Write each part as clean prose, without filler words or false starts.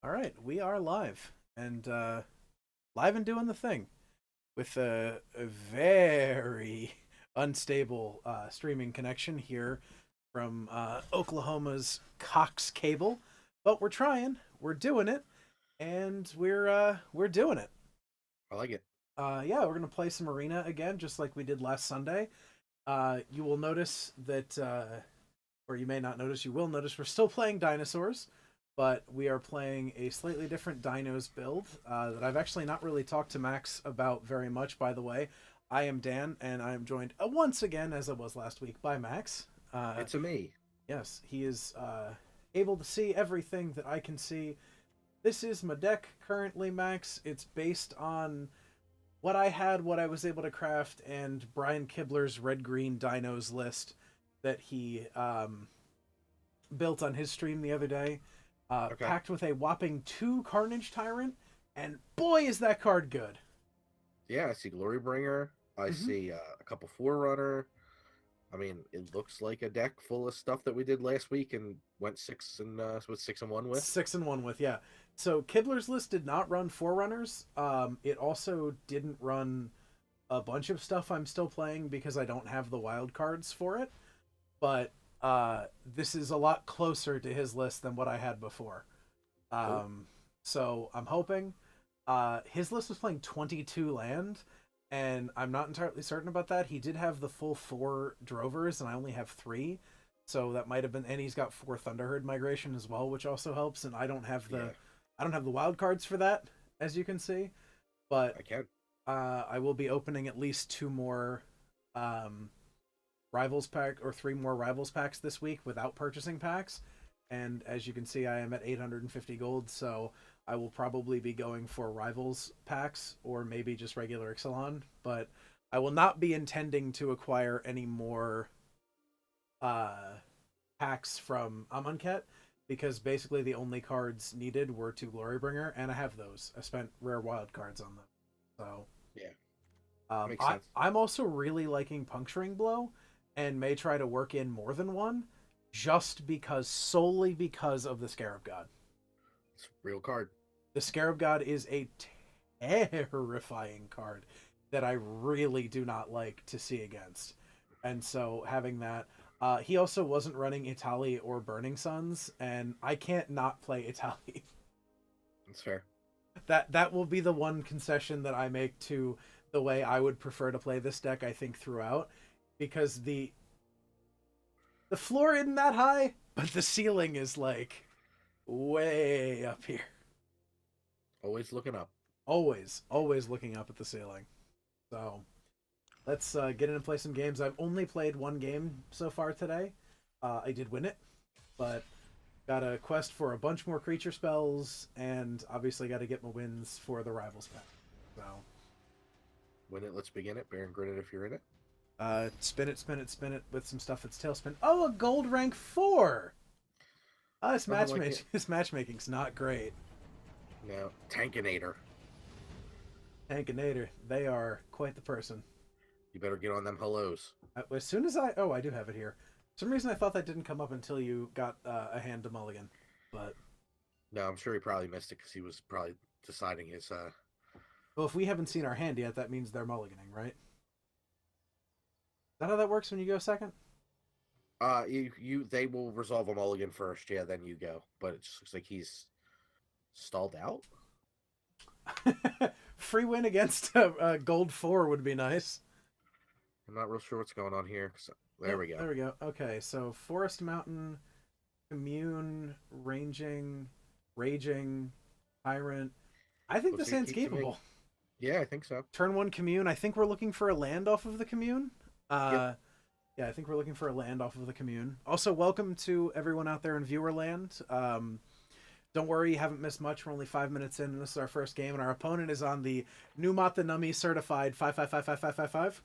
All right, we are live and live and doing the thing with a very unstable streaming connection here from Oklahoma's Cox Cable, but we're trying, we're doing it, and we're doing it. I like it. Yeah, we're gonna play some Arena again, just like we did last Sunday. You will notice that, or you may not notice, you will notice we're still playing Dinosaurs, but we are playing a slightly different Dinos build that I've actually not really talked to Max about very much, by the way. I am Dan, and I am joined once again, as I was last week, by Max. It's a me. Yes, he is able to see everything that I can see. This is my deck currently, Max. It's based on what I had, what I was able to craft, and Brian Kibler's Red Green Dinos list that he built on his stream the other day. Okay. Packed with a whopping 2 Carnage Tyrant, and boy, is that card good. Yeah, I see Glorybringer. I Mm-hmm. see a couple Forerunner. I mean, it looks like a deck full of stuff that we did last week and went six and one with. 6-1 with, yeah. So Kibler's list did not run Forerunners. It also didn't run a bunch of stuff I'm still playing because I don't have the wild cards for it. But this is a lot closer to his list than what I had before. Cool. So I'm hoping. His list was playing 22 land, and I'm not entirely certain about that. He did have the full 4 Drovers, and I only have 3. So that might have been, and he's got 4 Thunderherd migration as well, which also helps. And Yeah, I don't have the wild cards for that, as you can see. But I can. I will be opening at least 2 more um, rivals pack or 3 more rivals packs this week without purchasing packs. And as you can see, I am at 850 gold, so I will probably be going for rivals packs or maybe just regular Ixalan. But I will not be intending to acquire any more uh, packs from Amonkhet because basically the only cards needed were 2 Glorybringer, and I have those. I spent rare wild cards on them. So Yeah, makes I, sense. I'm also really liking Puncturing Blow and may try to work in more than one just because, solely because of the Scarab God. It's a real card. The Scarab God is a terrifying card that I really do not like to see against. And so having that, he also wasn't running Itali or Burning Suns, and I can't not play Itali. It's fair. That will be the one concession that I make to the way I would prefer to play this deck, I think, throughout, because the floor isn't that high, but the ceiling is like way up here. Always looking up. Always looking up at the ceiling. So let's get in and play some games. I've only played one game so far today. I did win it, but got a quest for a bunch more creature spells, and obviously got to get my wins for the rivals pack. So Win it. Let's begin it. Baron Grid it if you're in it. spin it, spin it, spin it with some stuff that's tailspin. Oh, a gold rank 4. This Nothing like it. matchmaking's not great. Now, Tankinator. Tankinator, they are quite the person. You better get on them hellos. As soon as I do have it here. For some reason I thought that didn't come up until you got a hand to mulligan, but No, I'm sure he probably missed it because he was probably deciding his. well, if we haven't seen our hand yet, that means they're mulliganing, right? Is that how that works when you go second? They will resolve a mulligan first. Yeah, then you go. But it just looks like he's stalled out. Free win against a gold 4 would be nice. I'm not real sure what's going on here. There Yep, we go. there we go. Okay, so Forest Mountain, Commune, Raging, Tyrant. I think Looks this like it hand's keeps him in. capable. Yeah, I think so. Turn 1 Commune. I think we're looking for a land off of the Commune. Yep. Yeah, I think we're looking for a land off of the Commune. Also, welcome to everyone out there in viewer land. Don't worry, you haven't missed much. We're only 5 minutes in, and this is our first game, and our opponent is on the Numatanami certified 5555555.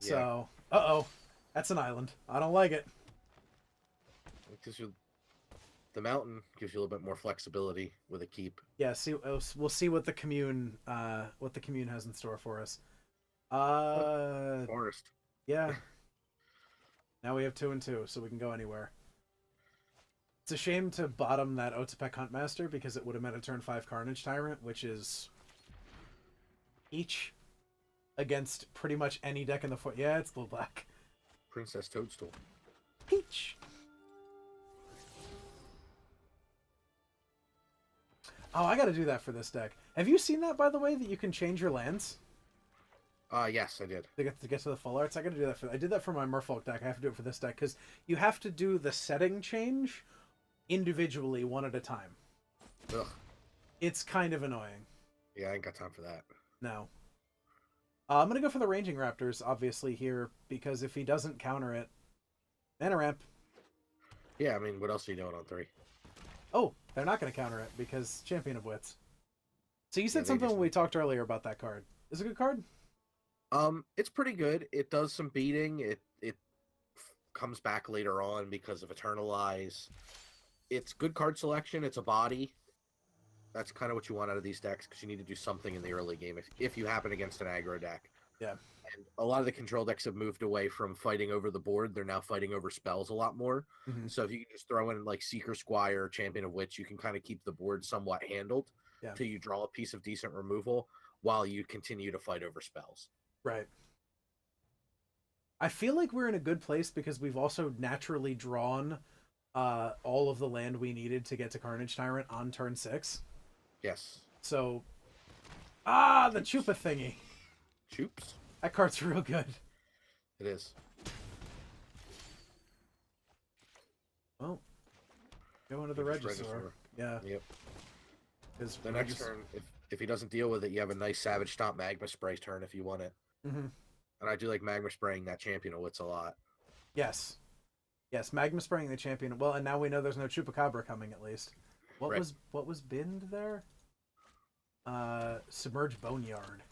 Yeah. So, that's an island. I don't like it. Because the mountain gives you a little bit more flexibility with a keep. Yeah, we'll see what the commune has in store for us. Oh, Uh, forest. yeah. Now we have 2 and 2, so we can go anywhere. It's a shame to bottom that Otepec Huntmaster because it would have meant a turn 5 Carnage Tyrant, which is each against pretty much any deck in the foot. Yeah, it's blue black. Princess Toadstool. Peach. Oh, I got to do that for this deck. Have you seen that, by the way, that you can change your lands Yes, I did. to get to the full arts? I got to do that for. I did that for my Merfolk deck. I have to do it for this deck because you have to do the setting change individually, one at a time. Ugh. It's kind of annoying. Yeah, I ain't got time for that. No. I'm going to go for the Ranging Raptors, obviously, here, because if he doesn't counter it... Mana Ramp. Yeah, I mean, what else are you doing on 3? Oh, they're not going to counter it, because Champion of Wits. So you said Yeah, something when we talked earlier about that card. Is it a good card? It's pretty good. It does some beating. It comes back later on because of Eternalize. It's good card selection. It's a body. That's kind of what you want out of these decks because you need to do something in the early game if you happen against an aggro deck. Yeah. And a lot of the control decks have moved away from fighting over the board. They're now fighting over spells a lot more. Mm-hmm. So if you can just throw in like Seeker Squire, Champion of Witch, you can kind of keep the board somewhat handled till you draw a piece of decent removal while you continue to fight over spells. Right. I feel like we're in a good place because we've also naturally drawn all of the land we needed to get to Carnage Tyrant on turn 6. Yes. So, the Chupa thingy. Choops. That card's real good. It is. Well, go into the Regisaur. Yeah. Yep. Because the next turn, if he doesn't deal with it, you have a nice Savage Stomp Magma Spray turn if you want it. Mm-hmm. And I do like Magma Spraying that Champion of Wits a lot. Yes. Yes, Magma Spraying the Champion. Well, and now we know there's no Chupacabra coming at least. What was binned there? Submerge Boneyard.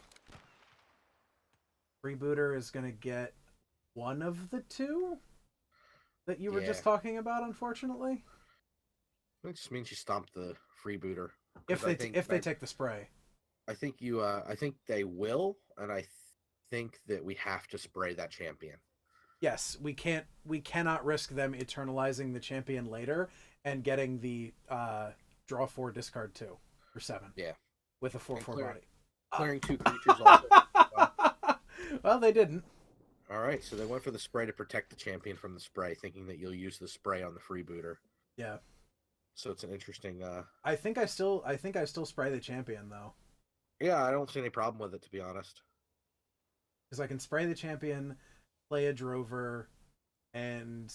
Freebooter is going to get one of the two that you were just talking about, unfortunately. It just means you stomp the Freebooter. If they take the spray. I think they will, and I think that we have to spray that champion. Yes, we cannot risk them eternalizing the champion later and getting the draw 4, discard 2 for 7. Yeah. With a 4/4 body. Clearing 2 creatures also. Well, they didn't. All right, so they went for the spray to protect the champion from the spray, thinking that you'll use the spray on the freebooter. Yeah. So it's an interesting. I think I still spray the champion though. Yeah, I don't see any problem with it, to be honest. Because I can spray the champion, play a Drover, and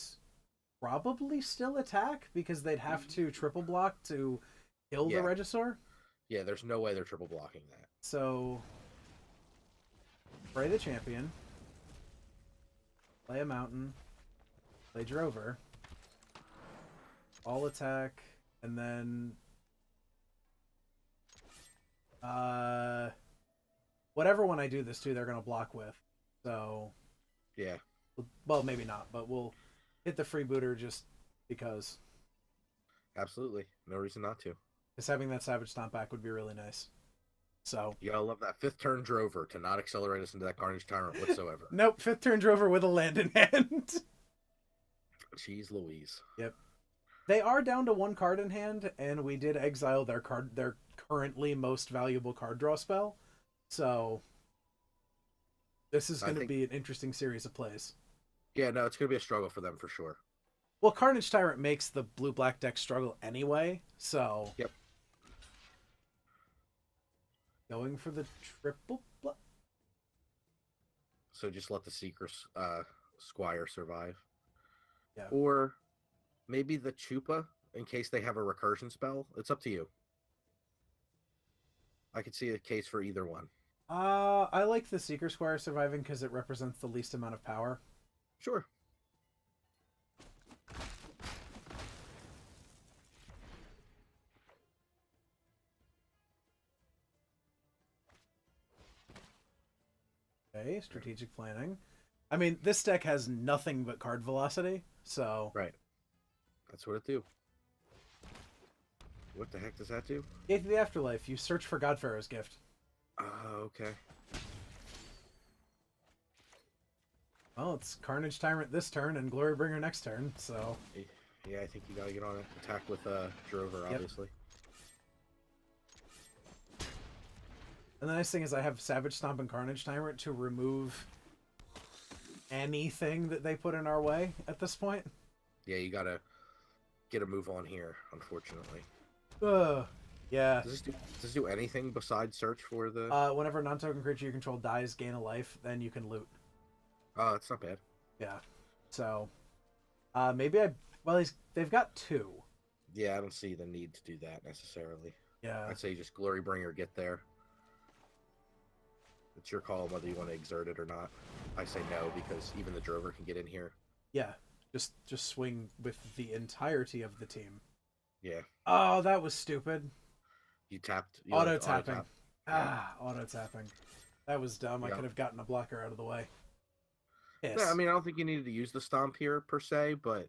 probably still attack because they'd have to triple block to kill the Regisaur. Yeah, there's no way they're triple blocking that. So, spray the champion, play a mountain, play Drover, all attack, and then whatever one I do this to, they're going to block with. So, yeah. Well, maybe not, but we'll hit the freebooter just because. Absolutely. No reason not to. Because having that Savage Stomp back would be really nice. So you gotta love that 5th turn Drover to not accelerate us into that Carnage Tyrant whatsoever. Nope, 5th turn Drover with a land in hand. Jeez Louise. Yep. They are down to 1 card in hand, and we did exile their currently most valuable card draw spell. So this is going to be an interesting series of plays. Yeah, no, it's going to be a struggle for them for sure. Well, Carnage Tyrant makes the blue-black deck struggle anyway, so... Yep. Going for the triple... So just let the Seeker Squire survive. Yeah. Or maybe the Chupa, in case they have a recursion spell. It's up to you. I could see a case for either one. I like the Seeker Squire surviving because it represents the least amount of power. Sure. Okay, strategic planning. I mean, this deck has nothing but card velocity, so... Right. That's what it do. What the heck does that do? Gate to the Afterlife. You search for Godpharaoh's gift. Okay. Well, it's Carnage Tyrant this turn and Glorybringer next turn, so... Yeah, I think you gotta get on it. Attack with Drover, Yep. obviously. And the nice thing is I have Savage Stomp and Carnage Tyrant to remove anything that they put in our way at this point. Yeah, you gotta get a move on here, unfortunately. Yeah. Does this do anything besides search for the... Whenever a non-token creature you control dies, gain a life, then you can loot. Oh, it's not bad. Yeah. So, maybe I... Well, they've got 2. Yeah, I don't see the need to do that necessarily. Yeah. I'd say just Glorybringer, get there. It's your call whether you want to exert it or not. I say no, because even the Drover can get in here. Yeah. Just swing with the entirety of the team. Yeah. Oh, that was stupid. You tapped... Auto-tapping. Yeah. Auto-tapping. That was dumb. I could have gotten a blocker out of the way. Yes. No, I mean, I don't think you needed to use the Stomp here, per se, but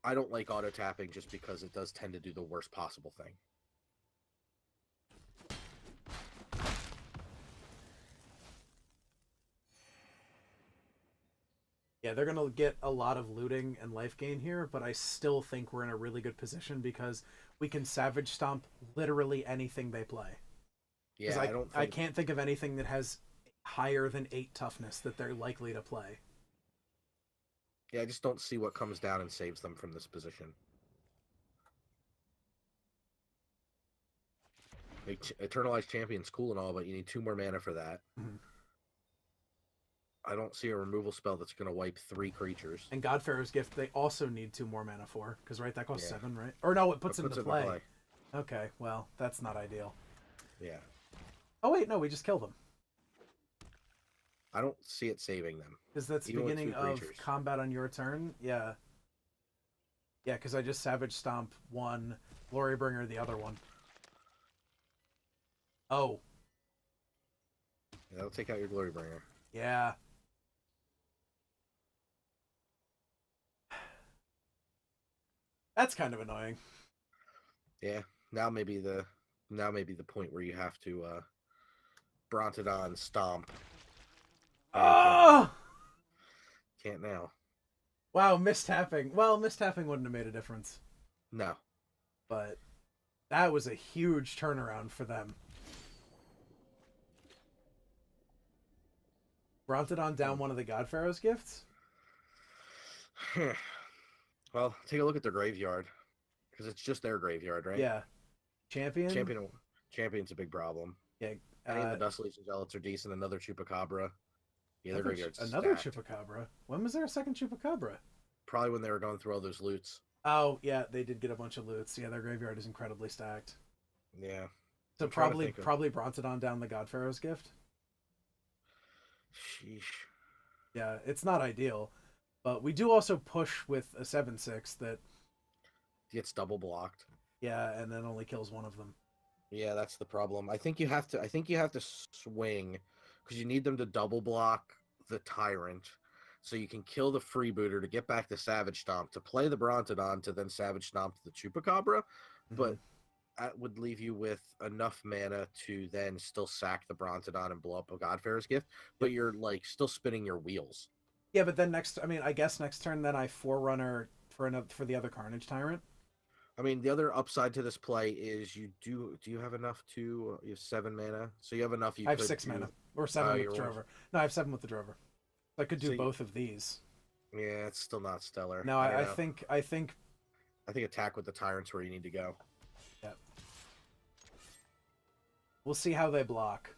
I don't like auto-tapping just because it does tend to do the worst possible thing. Yeah, they're going to get a lot of looting and life gain here, but I still think we're in a really good position because we can Savage Stomp literally anything they play. Yeah, I can't think of anything that has higher than 8 toughness that they're likely to play. Yeah, I just don't see what comes down and saves them from this position. Eternalized Champion's cool and all, but you need 2 more mana for that. Mm-hmm. I don't see a removal spell that's going to wipe 3 creatures. And Godfarer's Gift, they also need 2 more mana for, because, right, that costs 7, right? Or no, it puts it into play. Okay, well, that's not ideal. Yeah. Oh, wait, no, we just killed them. I don't see it saving them. Because that's the beginning of combat on your turn? Yeah. Yeah, because I just Savage Stomp 1, Glorybringer the other one. Oh. Yeah, that'll take out your Glorybringer. Yeah. That's kind of annoying. Yeah. Now maybe the point where you have to Brontodon Stomp. Oh! Can't now. Wow, mistapping. Well, mistapping wouldn't have made a difference. No. But that was a huge turnaround for them. Brontodon down one of the Godpharaoh's gifts? Well, take a look at their graveyard. Because it's just their graveyard, right? Yeah. Champion's a big problem. Yeah. Any of the Dust Legion Zealots are decent. Another Chupacabra. Yeah, their graveyard's another stacked. Chupacabra? When was there a second Chupacabra? Probably when they were going through all those loots. Oh, yeah, they did get a bunch of loots. Yeah, their graveyard is incredibly stacked. Yeah. So probably Brontodon down the Godpharaoh's gift? Sheesh. Yeah, it's not ideal. But we do also push with a 7/6 that gets double blocked. Yeah, and then only kills one of them. Yeah, that's the problem. I think you have to swing because you need them to double block the Tyrant so you can kill the Freebooter to get back the Savage Stomp to play the Brontodon to then Savage Stomp the Chupacabra, but that would leave you with enough mana to then still sack the Brontodon and blow up a Godfarer's Gift, but you're like still spinning your wheels. Yeah, but then I guess next turn then I Forerunner for the other Carnage Tyrant. I mean, the other upside to this play is do you have enough to you have 7 mana, so you have enough. I have 6 mana or 7 with the Drover. No, I have 7 with the Drover. I could do both of these. Yeah, it's still not stellar. No, I think attack with the Tyrant's where you need to go. Yeah. We'll see how they block.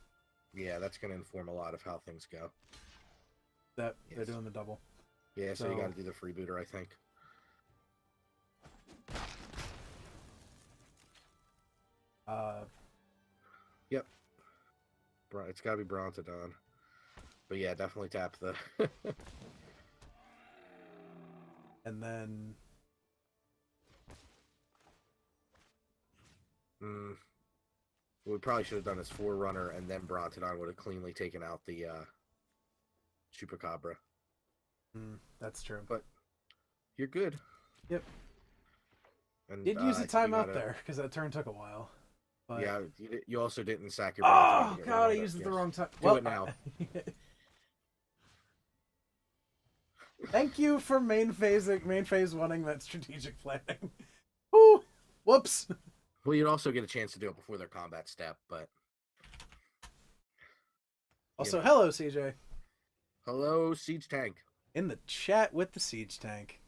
Yeah, that's going to inform a lot of how things go. They're doing the double. Yeah, so you got to do the Freebooter, I think. Yep. It's got to be Brontodon. But yeah, definitely tap the... And then... What we probably should have done is Forerunner, and then Brontodon would have cleanly taken out the Chupacabra. That's true. But you're good. Yep. And, did use the timeout there, because that turn took a while. But... Yeah, you also didn't sack your... Oh, God, I used it the wrong time. Do it now. Thank you for main phase wanting that strategic planning. Woo! Whoops. Well, you'd also get a chance to do it before their combat step, but Also, know. hello, CJ. Hello, siege tank. In the chat with the siege tank.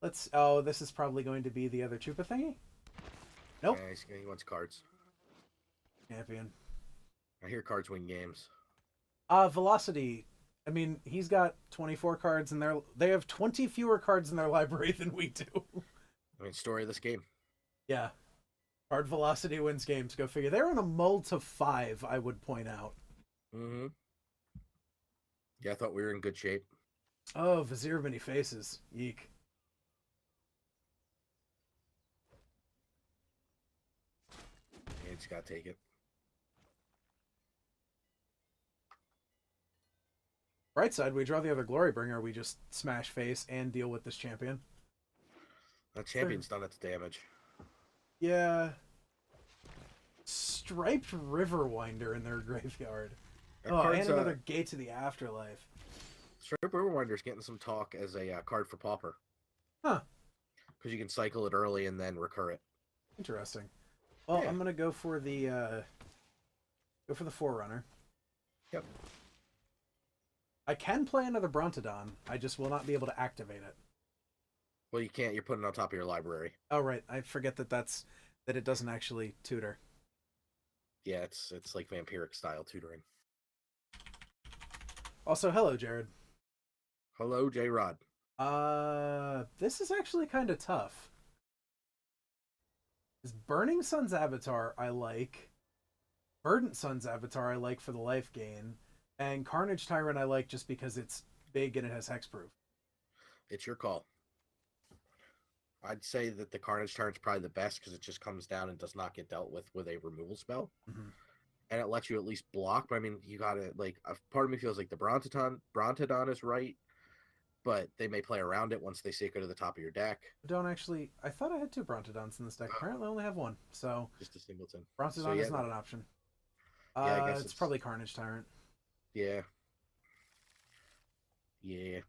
Let's. Oh, this is probably going to be the other Chupa thingy. Nope. Yeah, he wants cards. Champion. I hear cards win games. Velocity. I mean, he's got 24 cards in their. They have 20 fewer cards in their library than we do. I mean, story of this game. Yeah. Card velocity wins games. Go figure. They're on a mull to 5, I would point out. Mm-hmm. Yeah, I thought we were in good shape. Oh, Vizier Many Faces. Yeek. Yeah, you just gotta take it. Right side, we draw the other Glorybringer. We just smash face and deal with this champion. That champion's done its damage. Yeah. Striped Riverwinder in their graveyard. Oh, and another Gate to the Afterlife. Striped Riverwinder's getting some talk as a card for Pauper. Huh. Because you can cycle it early and then recur it. Interesting. Well, yeah. I'm gonna go for the Forerunner. Yep. I can play another Brontodon. I just will not be able to activate it. Well, you can't. You're putting it on top of your library. Oh, right. I forget that it doesn't actually tutor. Yeah, it's like vampiric style tutoring. Also, hello, Jared. Hello, J-Rod. This is actually kind of tough. Is Burning Sun's Avatar I like. Verdant Sun's Avatar I like for the life gain. And Carnage Tyrant I like just because it's big and it has hexproof. It's your call. I'd say that the Carnage Tyrant's probably the best because it just comes down and does not get dealt with a removal spell. Mm-hmm. And it lets you at least block. But I mean, you gotta, like, a part of me feels like the Brontodon is right, but they may play around it once they see it go to the top of your deck. I thought I had 2 Brontodons in this deck. Apparently I only have 1, so... Just a singleton. Brontodon is not an option. Yeah, I guess it's probably Carnage Tyrant. Yeah. Yeah.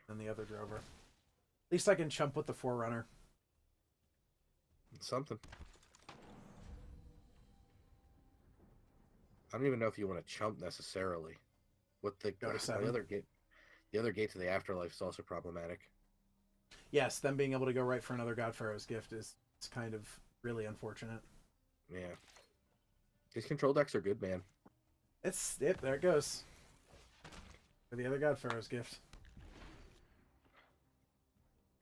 And the other Drover. At least I can chump with the Forerunner. Something. I don't even know if you want to chump necessarily. With the other gate to the Afterlife is also problematic. Yes, them being able to go right for another Godpharaoh's Gift is kind of really unfortunate. Yeah. These control decks are good, man. There it goes. For the other Godpharaoh's Gift.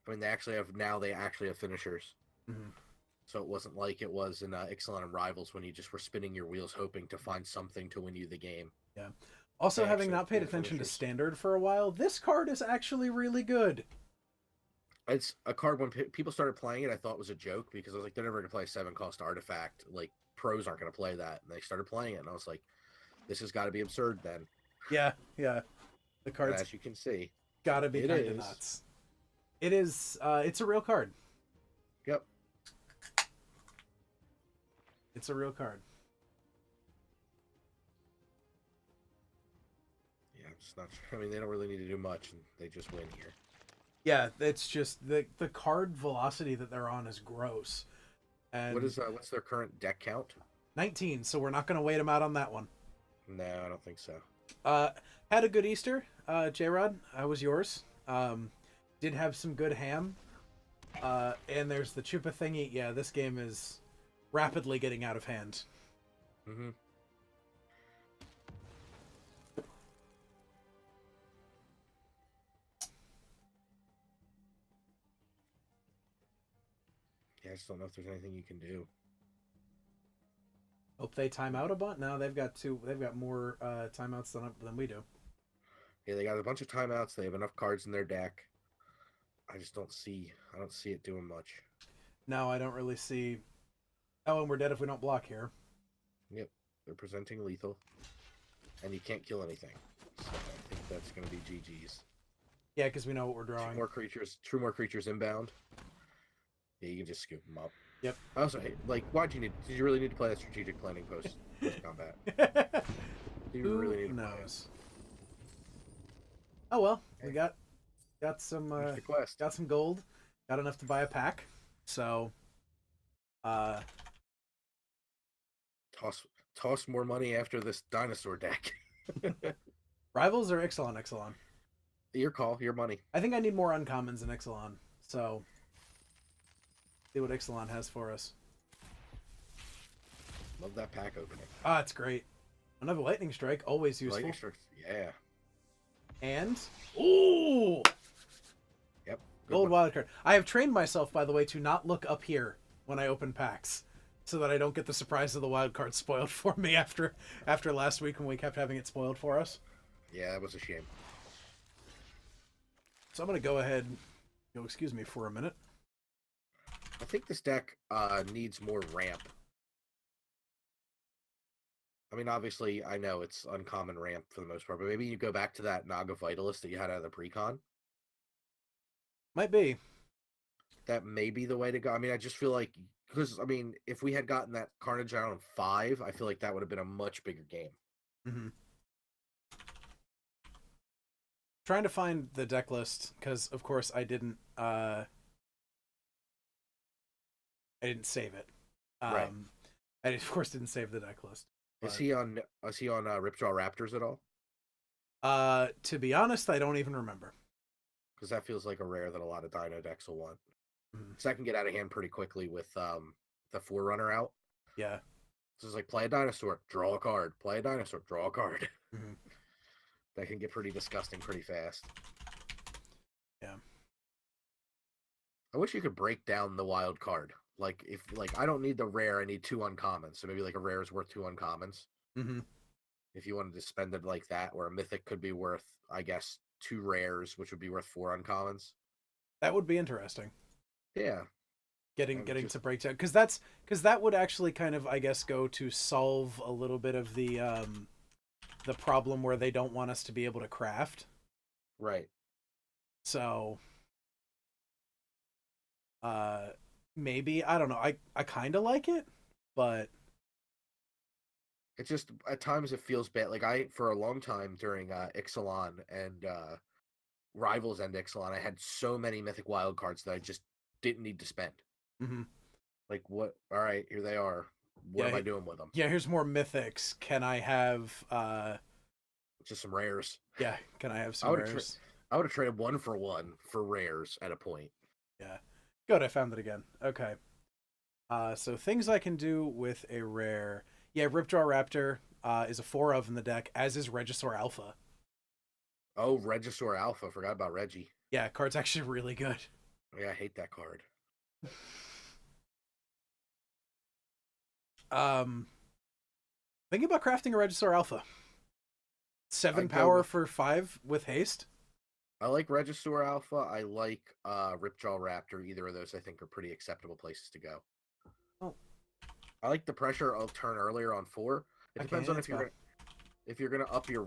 I mean, they actually have finishers. Mm-hmm. So it wasn't like it was in Ixalan and Rivals when you just were spinning your wheels hoping to find something to win you the game. Yeah. Also, having not paid attention to Standard for a while, this card is actually really good. It's a card when people started playing it, I thought was a joke because I was like, they're never going to play a 7-cost artifact. Like, pros aren't going to play that. And they started playing it, and I was like, this has got to be absurd then. Yeah. The card's, as you can see, gotta be kind of nuts. It is, it's a real card. Yep. It's a real card. Yeah, I'm just not sure. I mean, they don't really need to do much, and they just win here. Yeah, it's just the card velocity that they're on is gross. And what's their current deck count? 19, so we're not going to wait them out on that one. No, I don't think so. Had a good Easter, J-Rod. How was yours? Did have some good ham. And there's the Chupa thingy. Yeah, this game is rapidly getting out of hand. Mm-hmm. Yeah, I just don't know if there's anything you can do. Hope they time out a bunch. No, they've got more timeouts than we do. Yeah, they got a bunch of timeouts. They have enough cards in their deck. I don't see it doing much. No, I don't really see. Oh, and we're dead if we don't block here. Yep, they're presenting lethal, and you can't kill anything. So I think that's going to be GG's. Yeah, because we know what we're drawing. Two more creatures inbound. Yeah, you can just scoop them up. Yep. I also hate, like, did you really need to play that strategic planning post combat? Who knows? Oh well, we Hey, got some finish the quest. got some gold, got enough to buy a pack. So uh Toss toss more money after this dinosaur deck. rivals or Ixalan Ixalan? Your call, your money. I think I need more uncommons in Ixalan. So see what Ixalan has for us. Love that pack opening. Ah, it's great. Another lightning strike, always useful. Lightning strikes. Yeah. And ooh, Yep. Good gold one. wildcard. I have trained myself, by the way, to not look up here when I open packs, so that I don't get the surprise of the wild card spoiled for me after last week when we kept having it spoiled for us. Yeah, that was a shame. So I'm gonna go ahead. You'll excuse me for a minute. I think this deck needs more ramp. I mean, obviously, I know it's uncommon ramp for the most part, but maybe you go back to that Naga Vitalist that you had out of the precon. Might be. That may be the way to go. I mean, I just feel like because I mean, if we had gotten that Carnage out on 5, I feel like that would have been a much bigger game. Mm-hmm. Trying to find the deck list because, of course, I didn't save it. Right. I of course didn't save the deck list. But, Is he on Ripjaw Raptors at all? to be honest, I don't even remember. Because that feels like a rare that a lot of Dino decks will want. Mm-hmm. Because that can get out of hand pretty quickly with the Forerunner out. Yeah. So it's like play a dinosaur, draw a card. Play a dinosaur, draw a card. Mm-hmm. That can get pretty disgusting pretty fast. Yeah. I wish you could break down the wild card. Like if I don't need the rare, I need 2 uncommons. So maybe like a rare is worth 2 uncommons. Mm-hmm. If you wanted to spend it like that, where a mythic could be worth, I guess, 2 rares, which would be worth 4 uncommons. That would be interesting. Yeah. Getting to breakdown because that would actually kind of, I guess, go to solve a little bit of the problem where they don't want us to be able to craft. Right. So maybe, I don't know, I kind of like it, but It's just at times it feels bad. Like for a long time during Ixalan and Rivals and Ixalan, I had so many mythic wild cards that I just didn't need to spend. mm-hmm. Like what? All right, here they are. What am I doing with them? Yeah, here's more mythics. Can I have Just some rares. yeah, can I have some rares? I would have traded 1 for 1 for rares at a point. Yeah. Good, I found it again. Okay. So things I can do with a rare. Yeah, Ripjaw Raptor is a 4 of in the deck, as is Regisaur Alpha. Oh, Regisaur Alpha. Forgot about Reggie. Yeah, card's actually really good. Yeah, I hate that card. Thinking about crafting a Regisaur Alpha. 7 power for 5 with haste. I like Regisaur Alpha. I like Ripjaw Raptor. Either of those I think are pretty acceptable places to go. Oh. I like the pressure I'll turn earlier on 4. It depends on if you're gonna up your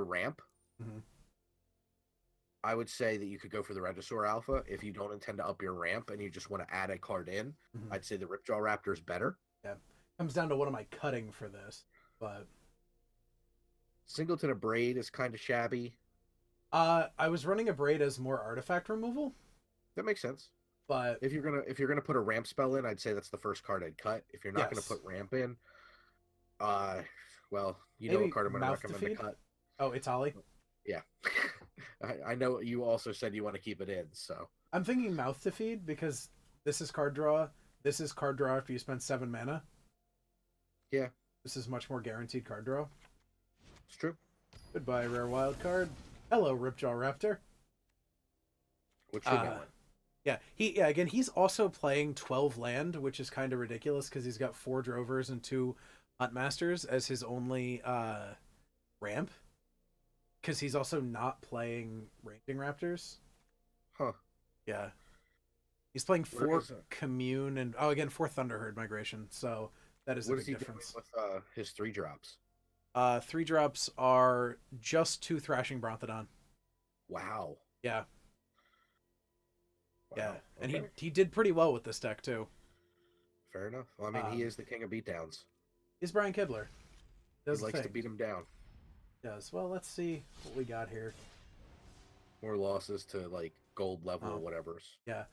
ramp. Mm-hmm. I would say that you could go for the Regisaur Alpha. If you don't intend to up your ramp and you just want to add a card in, mm-hmm. I'd say the Ripjaw Raptor is better. Yeah, comes down to what am I cutting for this, but Singleton of Braid is kind of shabby. I was running a Braid as more artifact removal. That makes sense. But if you're gonna put a ramp spell in, I'd say that's the first card I'd cut. If you're not gonna put ramp in, well, you know what card I'm gonna recommend to cut. Oh, Itali? Yeah. I know you also said you want to keep it in, so I'm thinking Mouth to Feed because this is card draw. This is card draw after you spend 7 mana. Yeah. This is much more guaranteed card draw. It's true. Goodbye, rare wild card. Hello, Ripjaw Raptor. What's your name? Yeah, again, he's also playing 12 land, which is kind of ridiculous because he's got 4 Drovers and 2 Huntmasters as his only ramp. Because he's also not playing Raging Raptors. Huh. Yeah. He's playing 4 Commune and, again, 4 Thunderherd Migration. So that is a big difference. What is he doing with his 3 drops? 3 drops are just 2 Thrashing Bronthodon. Wow. Yeah. Wow. Yeah, and he did pretty well with this deck, too. Fair enough. Well, I mean, he is the king of beatdowns. He's Brian Kibler. He likes to beat him down. Does. Well, let's see what we got here. More losses to like gold level Oh. or whatever's. Yeah.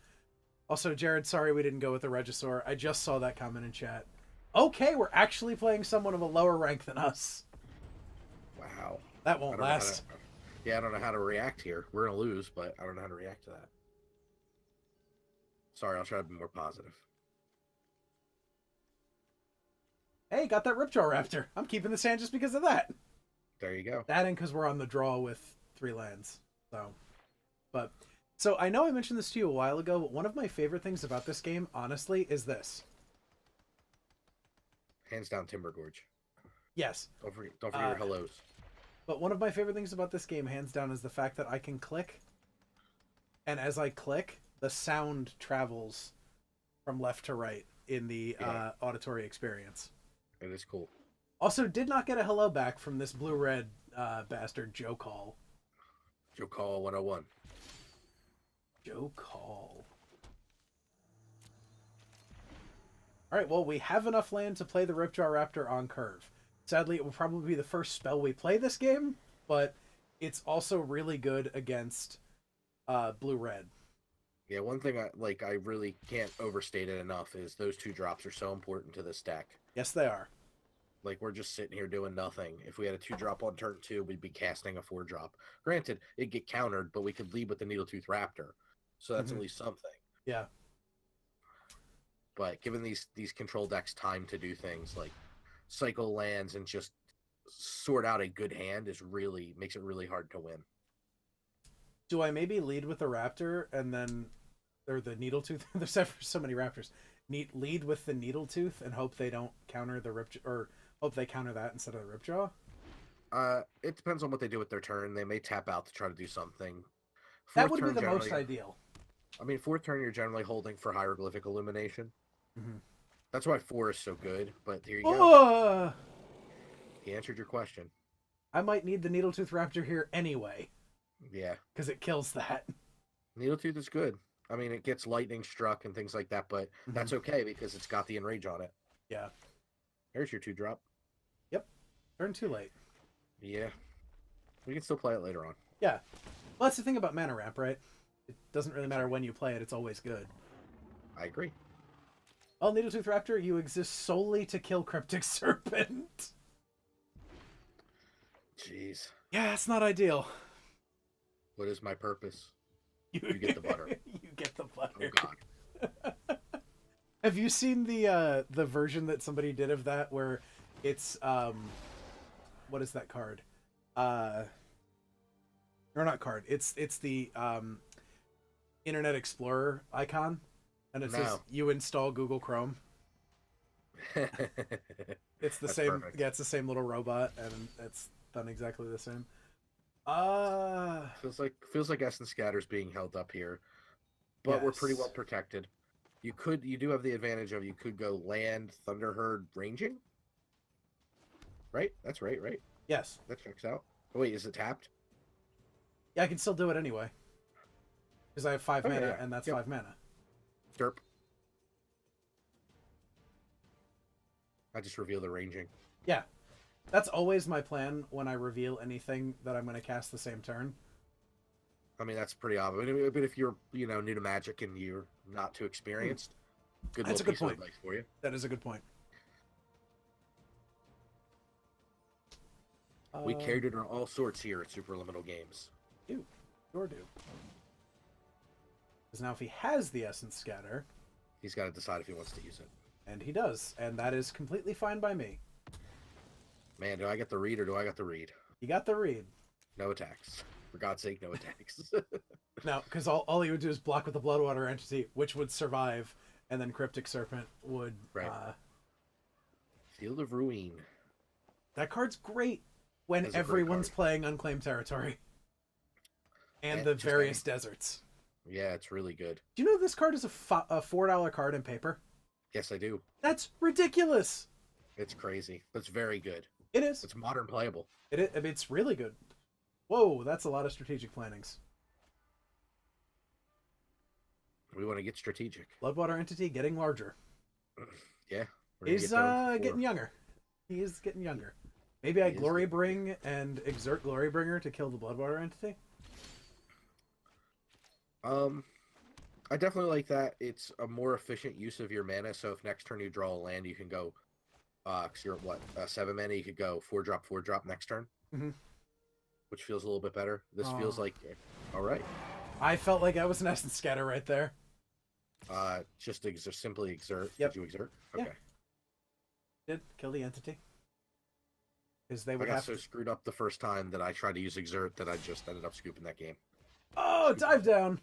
Also, Jared, sorry we didn't go with the Regisaur. I just saw that comment in chat. Okay, we're actually playing someone of a lower rank than us. Wow. That won't last. Yeah, I don't know how to react here. We're gonna lose, but I don't know how to react to that. Sorry, I'll try to be more positive. Hey, got that Ripjaw Raptor. I'm keeping this hand just because of that. There you go. That and because we're on the draw with 3 lands. So I know I mentioned this to you a while ago, but one of my favorite things about this game, honestly, is this. Hands down, Timber Gorge. Yes. Don't forget your hellos. But one of my favorite things about this game, hands down, is the fact that I can click, and as I click, the sound travels from left to right in the auditory experience. It is cool. Also, did not get a hello back from this blue-red bastard, Joe Call. Joe Call 101. Joe Call. Alright, well, we have enough land to play the Ripjaw Raptor on curve. Sadly, it will probably be the first spell we play this game, but it's also really good against blue-red. Yeah, one thing I really can't overstate it enough is those 2 drops are so important to this deck. Yes, they are. Like, we're just sitting here doing nothing. If we had a 2-drop on turn 2, we'd be casting a 4-drop. Granted, it'd get countered, but we could lead with the Needletooth Raptor. So that's at least something. Yeah. But given these control decks time to do things like cycle lands and just sort out a good hand makes it really hard to win. Do I maybe lead with the Raptor and then, or the Needletooth? There's so many Raptors. Lead with the Needletooth and hope they don't counter the Ripjaw, or hope they counter that instead of the Ripjaw? It depends on what they do with their turn. They may tap out to try to do something. That would be the most ideal. I mean, 4th turn, you're generally holding for Hieroglyphic Illumination. Mm-hmm. That's why 4 is so good, but here you go. He answered your question. I might need the Needletooth Raptor here anyway. Yeah. Because it kills that. Needletooth is good. I mean, it gets lightning struck and things like that, but that's okay because it's got the Enrage on it. Yeah. There's your 2-drop. Yep. Turn too late. Yeah. We can still play it later on. Yeah. Well, that's the thing about Mana Ramp, right? It doesn't really matter when you play it. It's always good. I agree. Well, Needletooth Raptor, you exist solely to kill Cryptic Serpent. Jeez. Yeah, it's not ideal. What is my purpose? You get the butter. You get the butter. Oh, God. Have you seen the version that somebody did of that where it's what is that card? Or not card. It's the Internet Explorer icon, and it says you install Google Chrome. It's the same. Perfect. Yeah, it's the same little robot, and it's done exactly the same. Feels like Essence Scatter's being held up here, but we're pretty well protected. You do have the advantage of you could go land Thunderherd ranging, right? That's right. Yes. That checks out. Oh, wait, is it tapped? Yeah, I can still do it anyway. Because I have 5 mana, yeah. and that's 5 mana. Derp. I just reveal the ranging. Yeah. That's always my plan when I reveal anything that I'm going to cast the same turn. I mean, that's pretty obvious. But if you're, new to Magic and you're not too experienced, That's a good point. Advice for you. That is a good point. We carried it on all sorts here at Superliminal Games. Sure do. Because now if he has the Essence Scatter... He's got to decide if he wants to use it. And he does. And that is completely fine by me. Man, do I get the read or do I get the read? You got the read. No attacks. For God's sake, no attacks. No, because all he would do is block with the Bloodwater Entity, which would survive, and then Cryptic Serpent would... Right. Field of Ruin. That card's great when everyone's playing Unclaimed Territory. And the various deserts. Yeah, it's really good. Do you know this card is a $4 card in paper? Yes, I do. That's ridiculous. It's crazy. But it's very good. It is. It's modern playable. I mean, it's really good. Whoa, that's a lot of strategic plannings. We want to get strategic. Bloodwater Entity getting larger. Yeah. He's getting younger. He is getting younger. Maybe I He is Glory good. Bring and exert Glory Bringer to kill the Bloodwater entity? I definitely like that. It's a more efficient use of your mana. So if next turn you draw a land, you can go. Cause you're what 7 mana, you could go 4 drop next turn, Mm-hmm. which feels a little bit better. This feels Oh. like all right. I felt like I was an Essence Scatter right there. Just simply exert. Yep. Did you exert? Yeah. Okay. Did kill the entity. Because they I would got have so to... screwed up the first time that I tried to use exert that I just ended up scooping that game. Oh, dive down!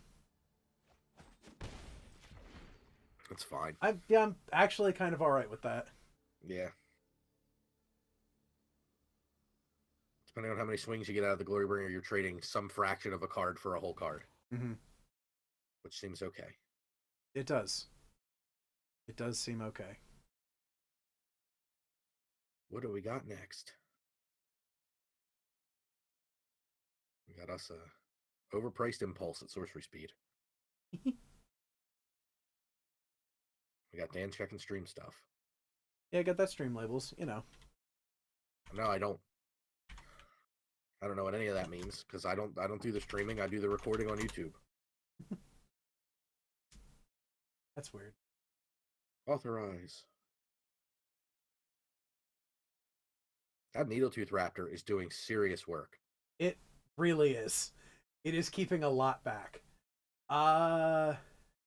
It's fine. I'm actually kind of alright with that. Yeah. Depending on how many swings you get out of the Glory Bringer, you're trading some fraction of a card for a whole card. Mm-hmm. Which seems okay. It does. It does seem okay. What do we got next? We got us a overpriced impulse at sorcery speed. We got Dan checking stream stuff. Yeah, get that stream labels, you know. No, I don't. I don't know what any of that means because I don't do the streaming. I do the recording on YouTube. That's weird. Authorize. That Needletooth Raptor is doing serious work. It really is. It is keeping a lot back.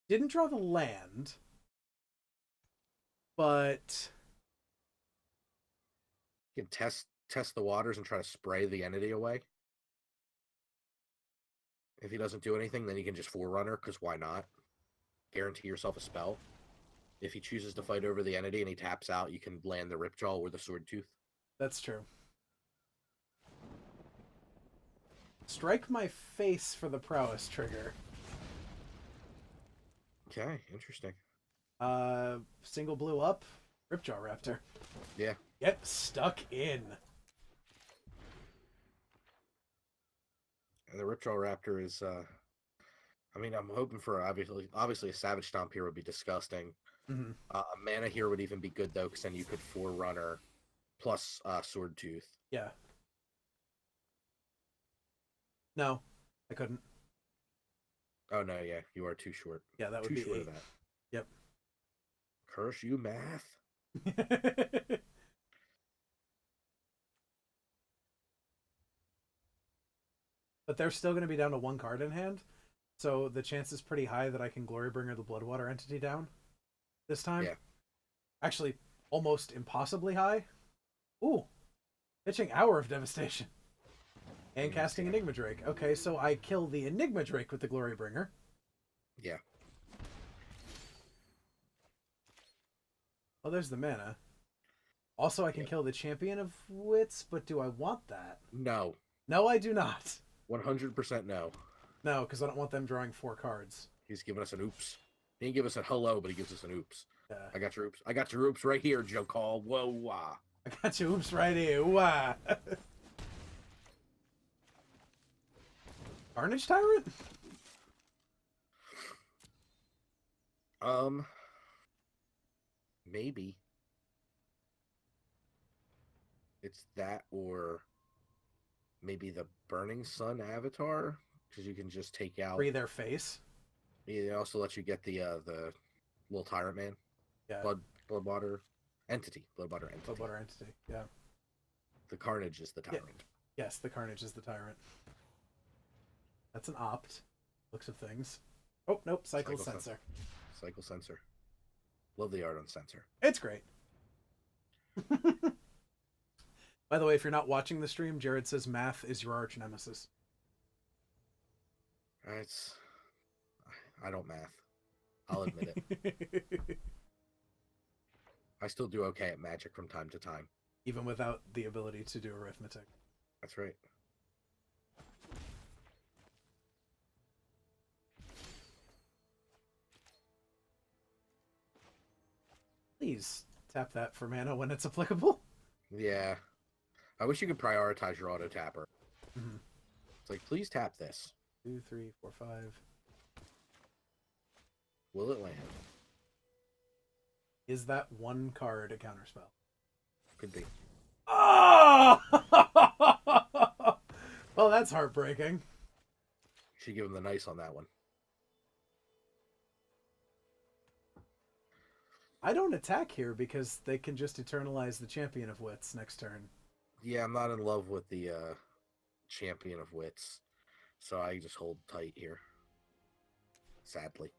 Didn't draw the land, but You can test the waters and try to spray the entity away. If he doesn't do anything, then you can just Forerunner, because why not? Guarantee yourself a spell. If he chooses to fight over the entity and he taps out, you can land the Ripjaw or the Sword Tooth. that's true. Strike my face for the prowess trigger. Okay, interesting. Single blue up, Ripjaw Raptor. Yeah. Get stuck in. And the Ripjaw Raptor is, I mean, I'm hoping for obviously a Savage Stomp here would be disgusting. Mm-hmm. A mana here would even be good though, because then you could Forerunner plus Sword Tooth. Yeah. No, I couldn't. Oh no, yeah, you are too short. Yeah, that would Too be short 8. of that. Yep. Curse you, math. But they're still going to be down to 1 card in hand, so the chance is pretty high that I can Glorybringer the Bloodwater entity down this time. Yeah. Actually, almost impossibly high. Ooh, pitching Hour of Devastation. And casting Enigma Drake. Okay, so I kill the Enigma Drake with the Glorybringer. Yeah. Oh, there's the mana. Also, I can kill the Champion of Wits, but do I want that? No. No, I do not. 100% no. No, because I don't want them drawing 4 cards. He's giving us an oops. He didn't give us a hello, but he gives us an oops. Yeah. I got your oops. I got your oops right here, Joe Call. Whoa, wah. I got you. Oops, right here. Wow. Carnage Tyrant? Maybe. It's that or maybe the Burning Sun avatar, because you can just take out. Free their face. It also lets you get the little Tyrant Man. Yeah. Bloodwater entity. Bloodwater entity. Bloodwater entity. Yeah. The Carnage is the Tyrant. Yes, the Carnage is the Tyrant. That's an opt. Looks of things. Oh, nope. Cycle Sensor. Cycle Sensor. Love the art on Sensor. It's great. By the way, if you're not watching the stream, Jared says math is your arch nemesis. I don't math. I'll admit it. I still do okay at Magic from time to time. Even without the ability to do arithmetic. That's right. Please tap that for mana when it's applicable. Yeah. I wish you could prioritize your auto tapper. Mm-hmm. It's like, please tap this. 2, 3, 4, 5. Will it land? Is that 1 card a counterspell? Could be. Oh! Well, that's heartbreaking. Should give him the nice on that one. I don't attack here because they can just eternalize the Champion of Wits next turn. Yeah, I'm not in love with the Champion of Wits, so I just hold tight here. Sadly.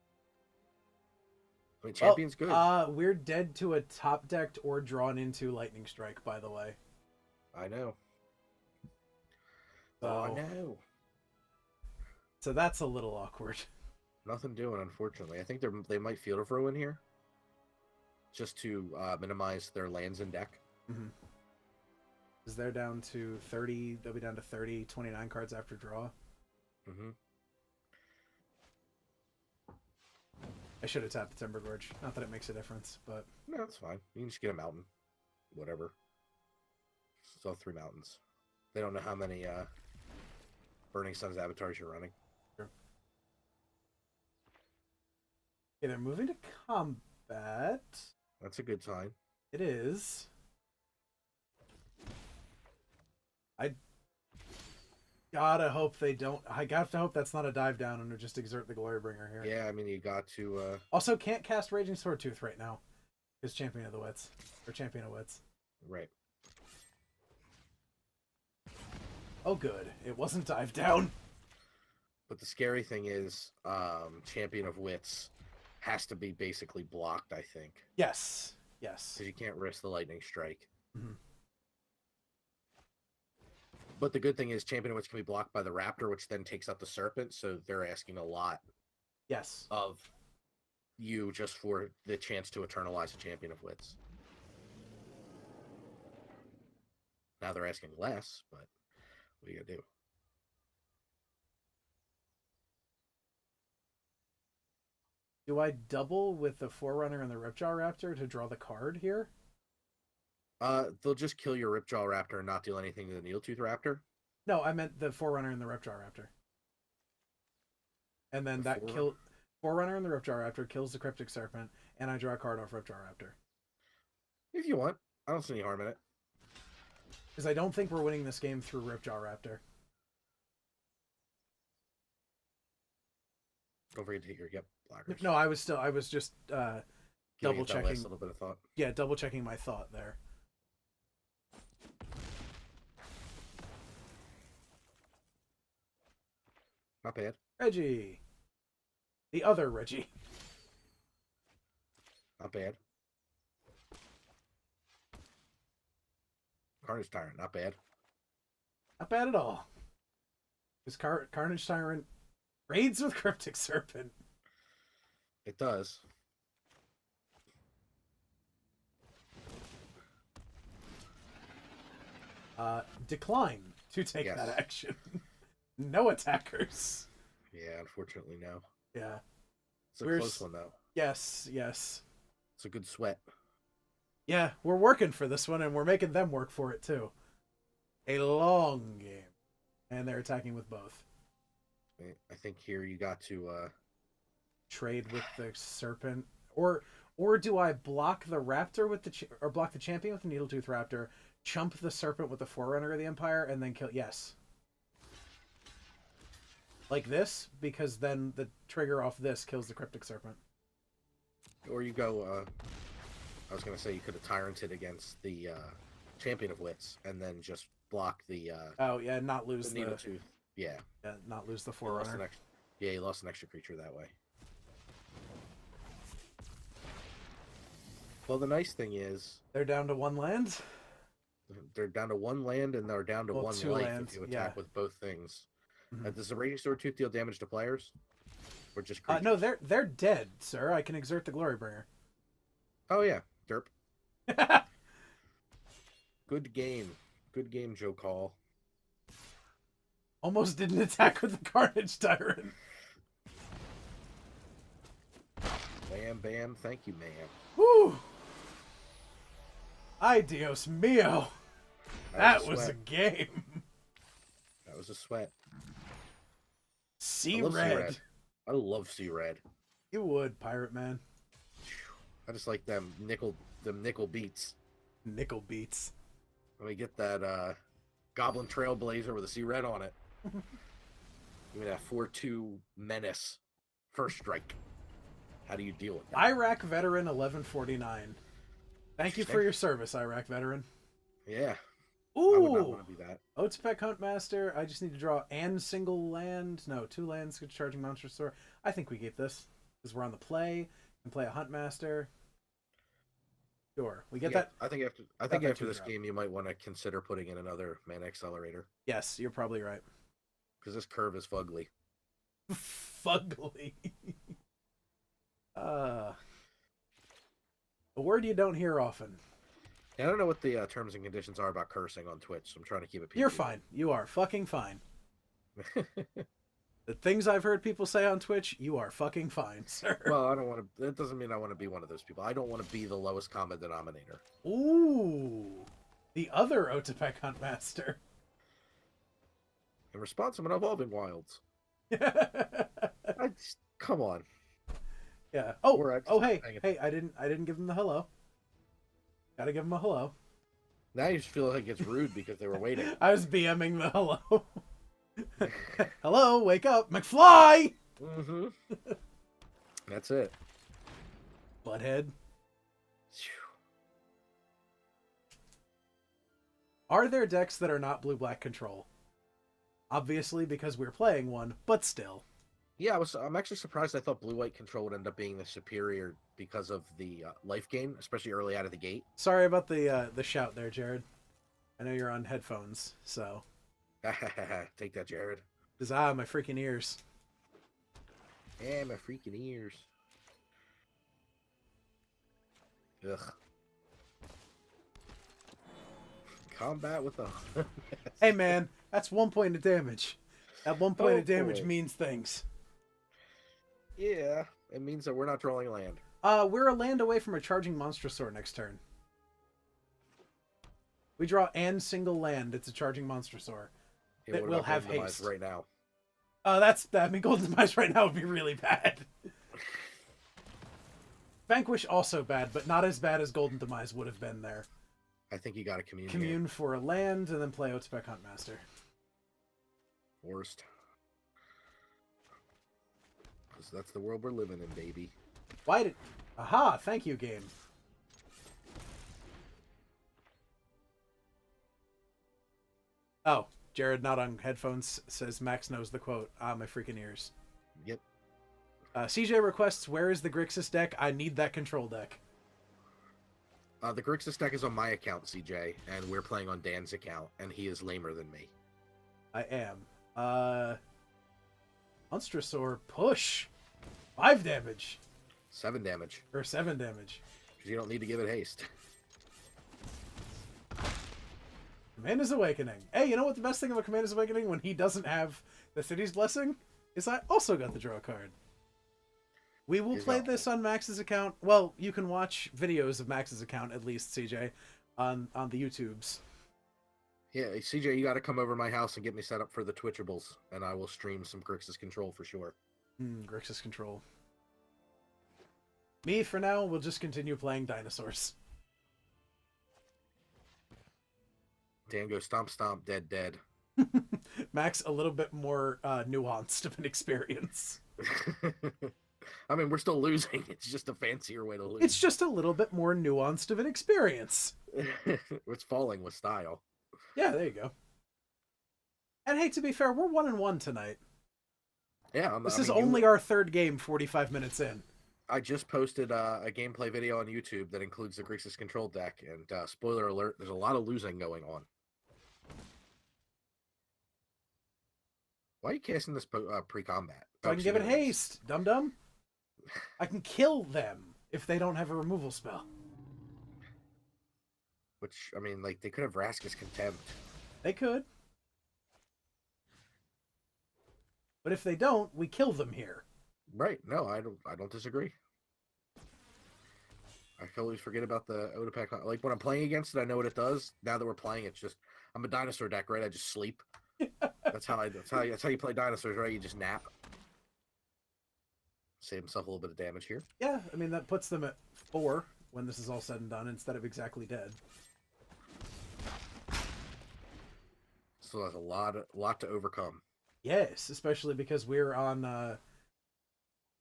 I mean, Well, Champion's good. we're dead to a top decked or drawn into Lightning Strike, by the way. I know. So, Oh, no. So that's a little awkward. Nothing doing, unfortunately. I think they might Field of Ruin here, just to minimize their lands in deck. Mm-hmm. Because they're down to 30. They'll be down to 30, 29 cards after draw. Mm-hmm. I should have tapped the Timber Gorge. Not that it makes a difference, but... No, that's fine. You can just get a mountain. Whatever. So 3 mountains. They don't know how many Burning Sun's avatars you're running. Sure. Okay, they're moving to combat. That's a good sign. It is. I gotta hope they don't. I got to hope that's not a dive down and just exert the Glorybringer here. Yeah, I mean, you got to... Also, can't cast Raging Swordtooth right now. Is Champion of the Wits. Or Champion of Wits. Right. Oh, good. It wasn't dive down. But the scary thing is, Champion of Wits has to be basically blocked, I think. Yes. Yes. Because you can't risk the Lightning Strike. Mm-hmm. But the good thing is Champion of Wits can be blocked by the Raptor, which then takes out the Serpent, so they're asking a lot Yes. of you just for the chance to eternalize a Champion of Wits. Now they're asking less, but what are you gonna do? Do I double with the Forerunner and the Ripjaw Raptor to draw the card here? They'll just kill your Ripjaw Raptor and not deal anything to the Needletooth Raptor. No, I meant the Forerunner and the Ripjaw Raptor. And then that kill Forerunner and the Ripjaw Raptor kills the Cryptic Serpent, and I draw a card off Ripjaw Raptor. If you want. I don't see any harm in it. Because I don't think we're winning this game through Ripjaw Raptor. Don't forget to hit your blockers. No, I was just double checking. Last little bit of thought. Yeah, double checking my thought there. Not bad. Reggie. The other Reggie. Not bad. Carnage Tyrant, not bad. Not bad at all. Because Carnage Tyrant raids with Cryptic Serpent. It does. Decline to take Yes. that action. No attackers. Yeah, unfortunately, no. Yeah. It's a close one, though. Yes, yes. It's a good sweat. Yeah, we're working for this one, and we're making them work for it, too. A long game. And they're attacking with both. I think here you got to... Trade with the Serpent. Or do I block the Raptor with the... or block the Champion with the Needletooth Raptor, chump the Serpent with the Forerunner of the Empire, and then kill... Yes. Like this, because then the trigger off this kills the Cryptic Serpent. Or you go... I was going to say you could have Tyranted against the Champion of Wits, and then just block the... oh, yeah, not lose the Needletooth. Yeah. Yeah, not lose the Forerunner. Yeah, you lost an extra creature that way. Well, the nice thing is... They're down to 1 land? They're down to 1 land, and they're down to 1 2 life lands, if you attack yeah. with both things. Mm-hmm. Does the Raging Swordtooth deal damage to players? Or just creatures? No, they're dead, sir. I can exert the Glorybringer. Oh, yeah. Derp. Good game. Good game, Joe Call. Almost didn't attack with the Carnage Tyrant. Bam, bam. Thank you, ma'am. Woo! Ay, Dios mio. That was a game. That was a sweat. Sea I love Red. Sea Red. I love Sea Red. You would, Pirate Man. I just like them nickel beats. Nickel beats. Let me get that Goblin Trailblazer with a C red on it. Give me that 4/2 Menace. First strike. How do you deal with that? Iraq Veteran 1149. Thank you for your service, Iraq Veteran. Yeah. Ooh! I would not want to be that. Otepec Huntmaster. I just need to draw and single land. No, 2 lands. Good charging monster store. I think we keep this because we're on the play. And play a Huntmaster. Sure, we get that. I think after this game, you might want to consider putting in another Mana Accelerator. Yes, you're probably right. Because this curve is fugly. Fugly. A word you don't hear often. Yeah, I don't know what the terms and conditions are about cursing on Twitch, so I'm trying to keep it PG. You're fine. You are fucking fine. The things I've heard people say on Twitch, you are fucking fine, sir. Well, I don't want to. That doesn't mean I want to be one of those people. I don't want to be the lowest common denominator. Ooh, the other Otepec Huntmaster. In response, I'm an Evolving Wilds. Come on. Yeah. Oh, hey, I didn't give them the hello. Gotta give them a hello. Now you just feel like it's rude because they were waiting. I was BMing the hello. Hello, wake up, McFly! Mm-hmm. That's it. Butthead. Are there decks that are not blue-black control? Obviously, because we're playing one, but still. Yeah, I'm actually surprised. I thought blue-white control would end up being the superior because of the life gain, especially early out of the gate. Sorry about the shout there, Jared. I know you're on headphones, so. Take that, Jared. My freaking ears. Yeah, my freaking ears. Ugh. Combat with the... Hey, man, that's 1 point of damage. That 1 point of damage means things. Yeah, it means that we're not drawing land. We're a land away from a charging monster sword next turn. We draw and single land. It's a charging monster sword. It will have haste right now. I mean, Golden Demise right now would be really bad. Vanquish also bad, but not as bad as Golden Demise would have been there. I think you got to commune. Commune for a land, and then play Otepec Huntmaster. Worst. Because that's the world we're living in, baby. Why did... Aha! Thank you, game. Oh, Jared, not on headphones, says Max knows the quote. My freaking ears. Yep. CJ requests, where is the Grixis deck? I need that control deck. The Grixis deck is on my account, CJ, and we're playing on Dan's account, and he is lamer than me. I am. Monstrosaur, push! 5 damage. 7 damage. Or 7 damage. Because you don't need to give it haste. Commander's Awakening. Hey, you know what the best thing about Commander's Awakening when he doesn't have the City's Blessing? Is I also got the draw card. We will play this on Max's account. Well, you can watch videos of Max's account, at least, CJ, on the YouTubes. Yeah, CJ, you got to come over to my house and get me set up for the Twitchables, and I will stream some Grixis Control for sure. Grixis Control. Me, for now, will just continue playing Dinosaurs. Dan goes stomp stomp, dead dead. Max, a little bit more nuanced of an experience. I mean, we're still losing. It's just a fancier way to lose. It's just a little bit more nuanced of an experience. It's falling with style. Yeah, there you go. And hey, to be fair, we're 1-1 tonight. Yeah. This is only our third game 45 minutes in. I just posted a gameplay video on YouTube that includes the Grixis Control deck, and spoiler alert, there's a lot of losing going on. Why are you casting this pre-combat? So I can give it haste, dum-dum. I can kill them if they don't have a removal spell. Which, I mean, like, they could have Vraska's Contempt. They could. But if they don't, we kill them here. Right. No, I don't disagree. I always forget about the Otepec. Like, when I'm playing against it, I know what it does. Now that we're playing, it's just, I'm a dinosaur deck, right? I just sleep. That's how you play dinosaurs, right? You just nap. Save himself a little bit of damage here. Yeah, I mean, that puts them at 4 when this is all said and done, instead of exactly dead. So that's a lot to overcome. Yes, especially because we're on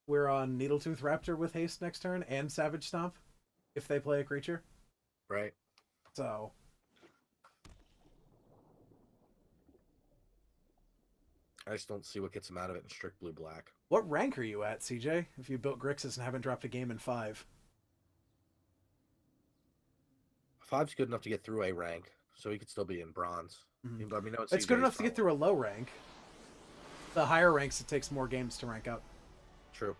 Needletooth Raptor with haste next turn and Savage Stomp if they play a creature. Right. So I just don't see what gets him out of it in strict blue black. what rank are you at, CJ? If you built Grixis and haven't dropped a game in 5. 5's good enough to get through a rank, so he could still be in bronze. Mm-hmm. I mean, no, It's good enough to get through a low rank. The higher ranks, it takes more games to rank up. True.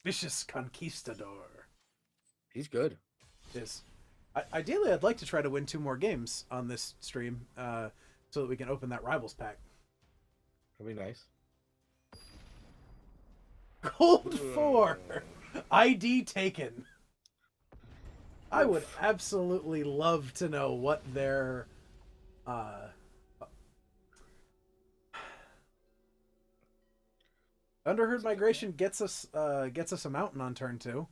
Vicious Conquistador. He's good. Is ideally, I'd like to try to win 2 more games on this stream, so that we can open that Rivals pack. That'd be nice. Gold 4, ID taken. I would absolutely love to know what their Underherd Migration gets us a mountain on turn 2.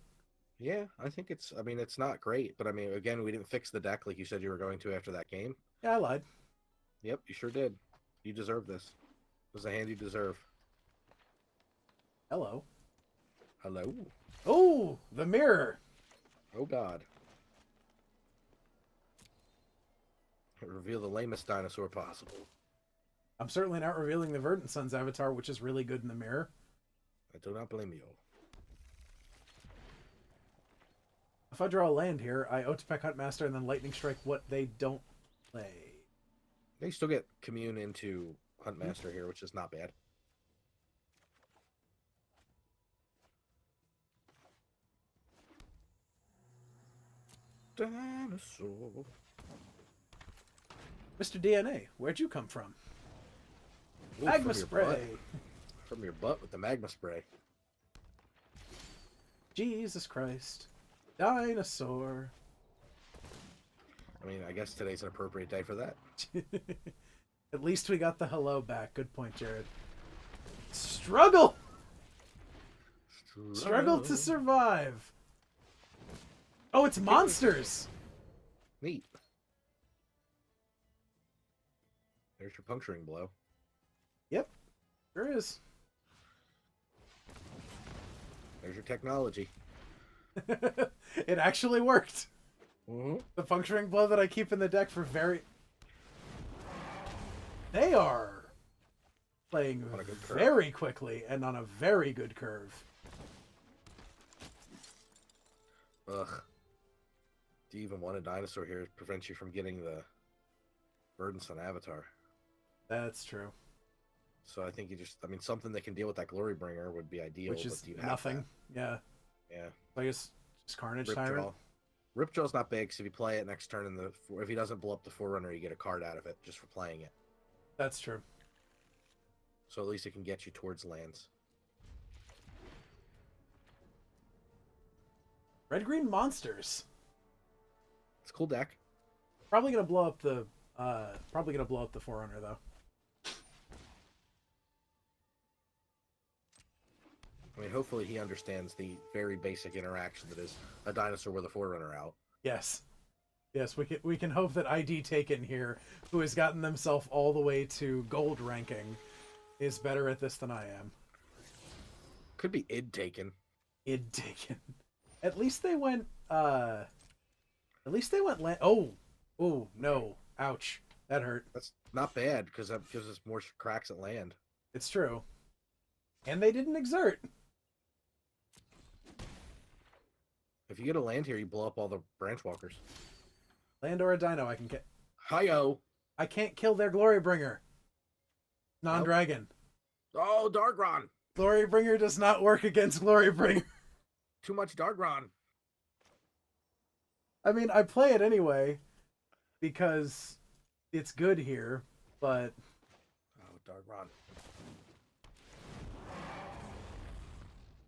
Yeah, I think it's. I mean, it's not great, but I mean, again, we didn't fix the deck like you said you were going to after that game. Yeah, I lied. Yep, you sure did. You deserve this. It was a hand you deserve. Hello. Hello. Oh, the mirror. Oh God. Reveal the lamest dinosaur possible. I'm certainly not revealing the Verdant Sun's avatar, which is really good in the mirror. I do not blame you. If I draw a land here, I Otepec Huntmaster and then Lightning Strike what they don't play. They still get commune into Huntmaster here, which is not bad. Dinosaur. Mr. DNA, where'd you come from? Ooh, Magma from your spray. butt. From your butt with the magma spray. Jesus Christ. Dinosaur. I mean, I guess today's an appropriate day for that. At least we got the hello back. Good point, Jared. Struggle! Struggle to survive. Oh, it's monsters! Neat. There's your puncturing blow. Yep, sure is. There's your technology. It actually worked. Mm-hmm. The puncturing blow that I keep in the deck for They are playing very quickly and on a very good curve. Ugh. Do you even want a dinosaur here to prevent you from getting the Burdensome avatar? That's true. So I think I mean, something that can deal with that Glory Bringer would be ideal. Which is but do you have nothing. that? Yeah. Yeah. So I guess just Carnage Ripjaw. Tyrant. Ripjaw's not big, so if you play it next turn, if he doesn't blow up the Forerunner, you get a card out of it just for playing it. That's true. So at least it can get you towards lands. Red-green monsters. It's a cool deck. Probably gonna blow up the Forerunner though. I mean, hopefully he understands the very basic interaction that is a dinosaur with a Forerunner out. Yes. Yes, we can hope that ID Taken here, who has gotten themselves all the way to gold ranking, is better at this than I am. Could be id taken. Id Taken. At least they went land. Oh no! Ouch! That hurt. That's not bad because that gives us more cracks at land. It's true. And they didn't exert. If you get a land here, you blow up all the branch walkers. Land or a dino, I can get. Hi-yo! I can't kill their Glorybringer. Non-dragon. Nope. Oh, Dargron! Glorybringer does not work against Glorybringer. Too much Dargron. I mean, I play it anyway because it's good here, but Oh, Dargron.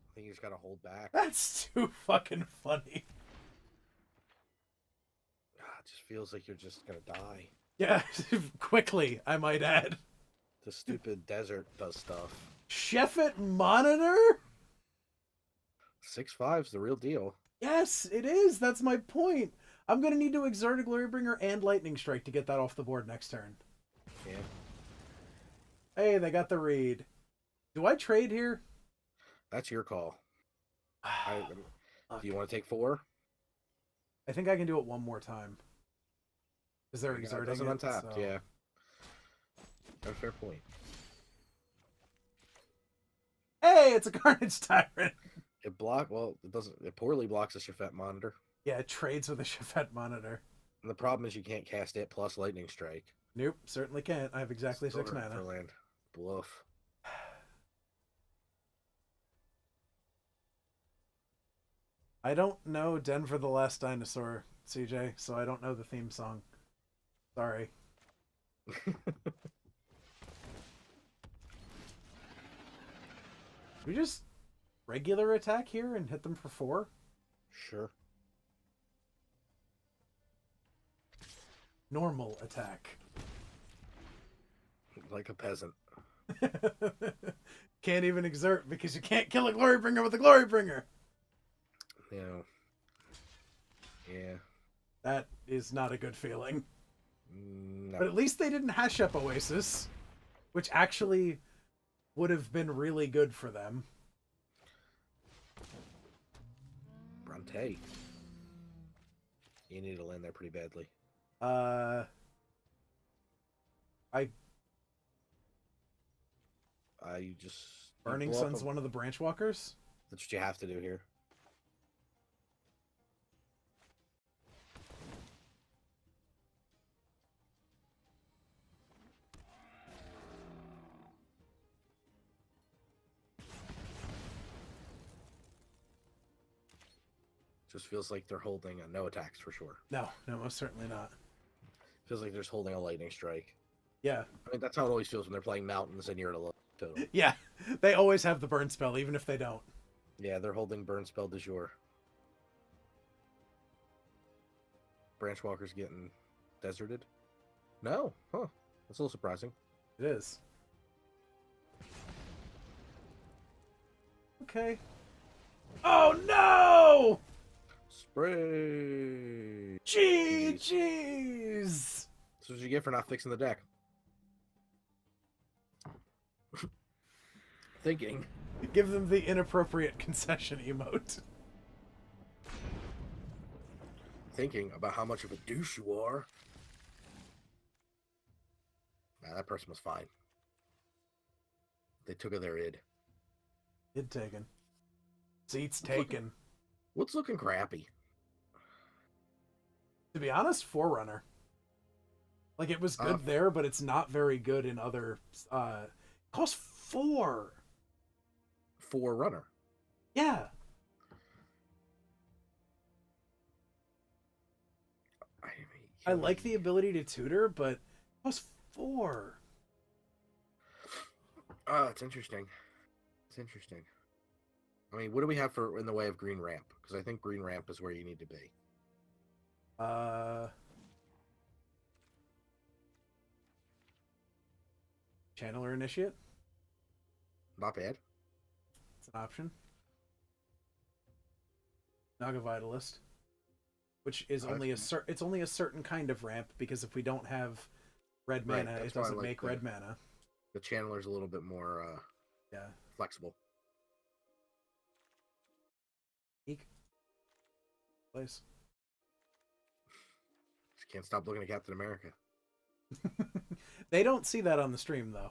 I think you just gotta hold back. that's too fucking funny. It just feels like you're just gonna die. Yeah, quickly, I might add. The stupid desert does stuff. Chef It Monitor? 6/5's the real deal. Yes, it is. That's my point. I'm gonna need to exert a Glorybringer and Lightning Strike to get that off the board next turn. Yeah. Hey, they got the read. Do I trade here? That's your call. Do you Okay. want to take 4? I think I can do it one more time. Because they're It exerting doesn't it, untapped, so... yeah. Got a fair point. Hey, it's a Carnage Tyrant! It doesn't. It poorly blocks the Shafet Monitor. Yeah, it trades with a Shafet Monitor. And the problem is you can't cast it plus Lightning Strike. Nope, certainly can't. I have exactly Still 6 hurt mana. for land. Bluff. I don't know Denver the Last Dinosaur, CJ, so I don't know the theme song. Sorry. We just regular attack here and hit them for 4? Sure. Normal attack. Like a peasant. Can't even exert because you can't kill a Glorybringer with a Glorybringer. You know. Yeah. That is not a good feeling. No. But at least they didn't hash up Oasis, which actually would have been really good for them. Bronte. You need to land there pretty badly. You just Burning Sun's one of the branch walkers. That's what you have to do here. Just feels like they're holding no attacks for sure. No, most certainly not. Feels like they're just holding a lightning strike. Yeah. I mean, that's how it always feels when they're playing mountains and you're at a low total. Yeah, they always have the burn spell, even if they don't. Yeah, they're holding burn spell du jour. Branch Walker's getting deserted? No? Huh. That's a little surprising. It is. Okay. Oh no! Spray! GG's! That's what you get for not fixing the deck. Thinking. Give them the inappropriate concession emote. Thinking about how much of a douche you are. Nah, that person was fine. They took of their id. Id taken. Seats taken. What's looking crappy? To be honest, Forerunner. Like, it was good there, but it's not very good in other... It costs 4! Forerunner. Yeah. I like the ability to tutor, but it costs 4. Oh, it's interesting. It's interesting. I mean, what do we have for in the way of green ramp? Because I think green ramp is where you need to be. Channeler Initiate? Not bad. It's an option. Naga Vitalist, which is only it's only a certain kind of ramp, because if we don't have red mana, it doesn't make red mana. The Channeler's a little bit more flexible. Eek. Place. Just can't stop looking at Captain America. They don't see that on the stream though,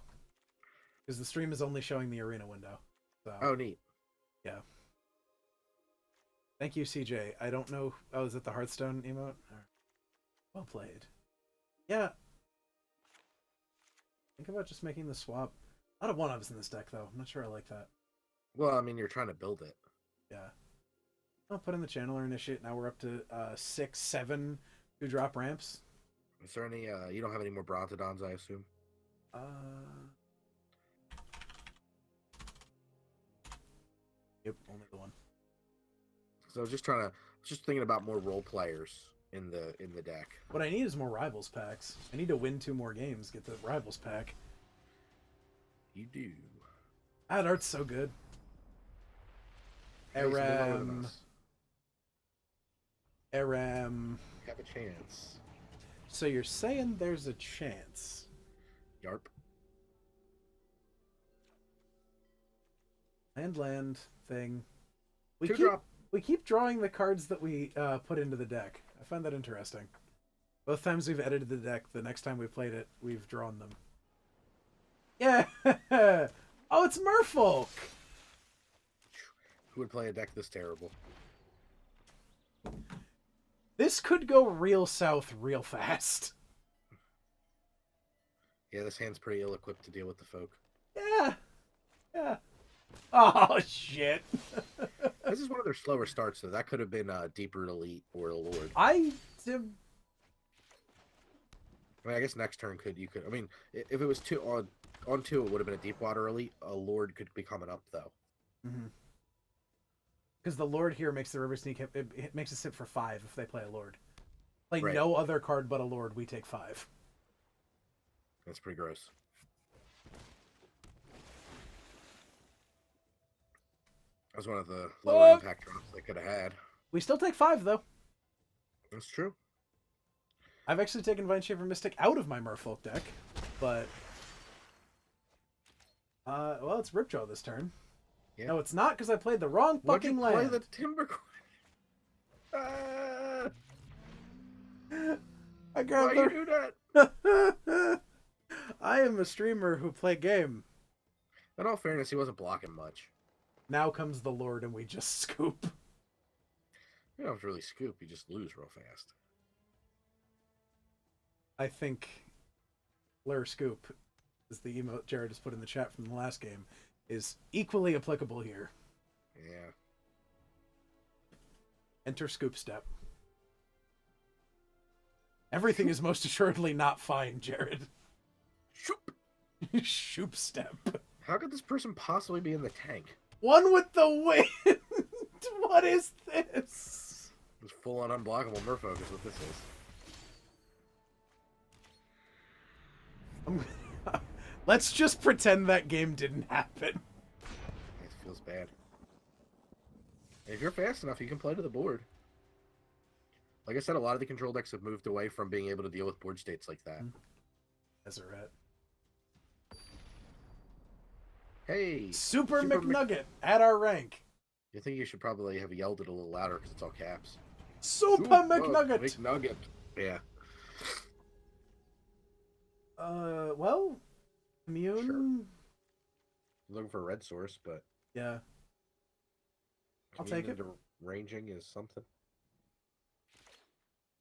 because the stream is only showing the arena window. So. Oh, neat. Yeah. Thank you, CJ. I don't know. Oh, is it the Hearthstone emote? Well played. Yeah. Think about just making the swap. A lot of one-ups in this deck, though. I'm not sure I like that. Well, I mean, you're trying to build it. Yeah. I'll put in the Channeler Initiate. Now we're up to 6, 7 2-drop ramps. Is there any, you don't have any more Brontodons, I assume? Yep, only the one. So I was just thinking about more role players in the deck. What I need is more Rivals packs. I need to win 2 more games, get the Rivals pack. You do. That art's so good. Aram. Aram. Have a chance. So you're saying there's a chance? Yarp. Land thing. Drop. We keep drawing the cards that we put into the deck. I find that interesting. Both times we've edited the deck, the next time we played it, we've drawn them. Yeah! Oh, it's Merfolk! Who would play a deck this terrible? This could go real south real fast. Yeah, this hand's pretty ill-equipped to deal with the folk. Yeah. Yeah. Oh, shit. This is one of their slower starts, though. That could have been a Deep Root Elite or a Lord. I guess next turn you could. I mean, if it was on two, it would have been a Deep Water Elite. A Lord could be coming up, though. Because the Lord here makes the River Sneak, it makes it sit for 5 if they play a Lord. Play Right. no other card but a Lord, we take 5. That's pretty gross. That was one of the lower impact drops they could have had. We still take 5, though. That's true. I've actually taken Vine Shaper Mystic out of my Merfolk deck, but... well, it's Ripjaw this turn. Yeah. No, it's not, because I played the wrong fucking land. Play the Timber. I grabbed Why you do that? I am a streamer who play game. In all fairness, he wasn't blocking much. Now comes the Lord, and we just scoop. You don't have to really scoop. You just lose real fast. I think Lure Scoop, as the emote Jared has put in the chat from the last game, is equally applicable here. Yeah. Enter Scoop Step. Everything is most assuredly not fine, Jared. Shoop. Shoop Step. How could this person possibly be in the tank? One with the wind! What is this? This full-on unblockable Merfolk is what this is. Let's just pretend that game didn't happen. It feels bad. If you're fast enough, you can play to the board. Like I said, a lot of the control decks have moved away from being able to deal with board states like that. Deseret. Hey! Super McNugget at our rank. You think you should probably have yelled it a little louder because it's all caps. Super McNugget! McNugget. Yeah. Well, immune? Sure. Looking for a red source, but... Yeah. I'll take it. Ranging is something.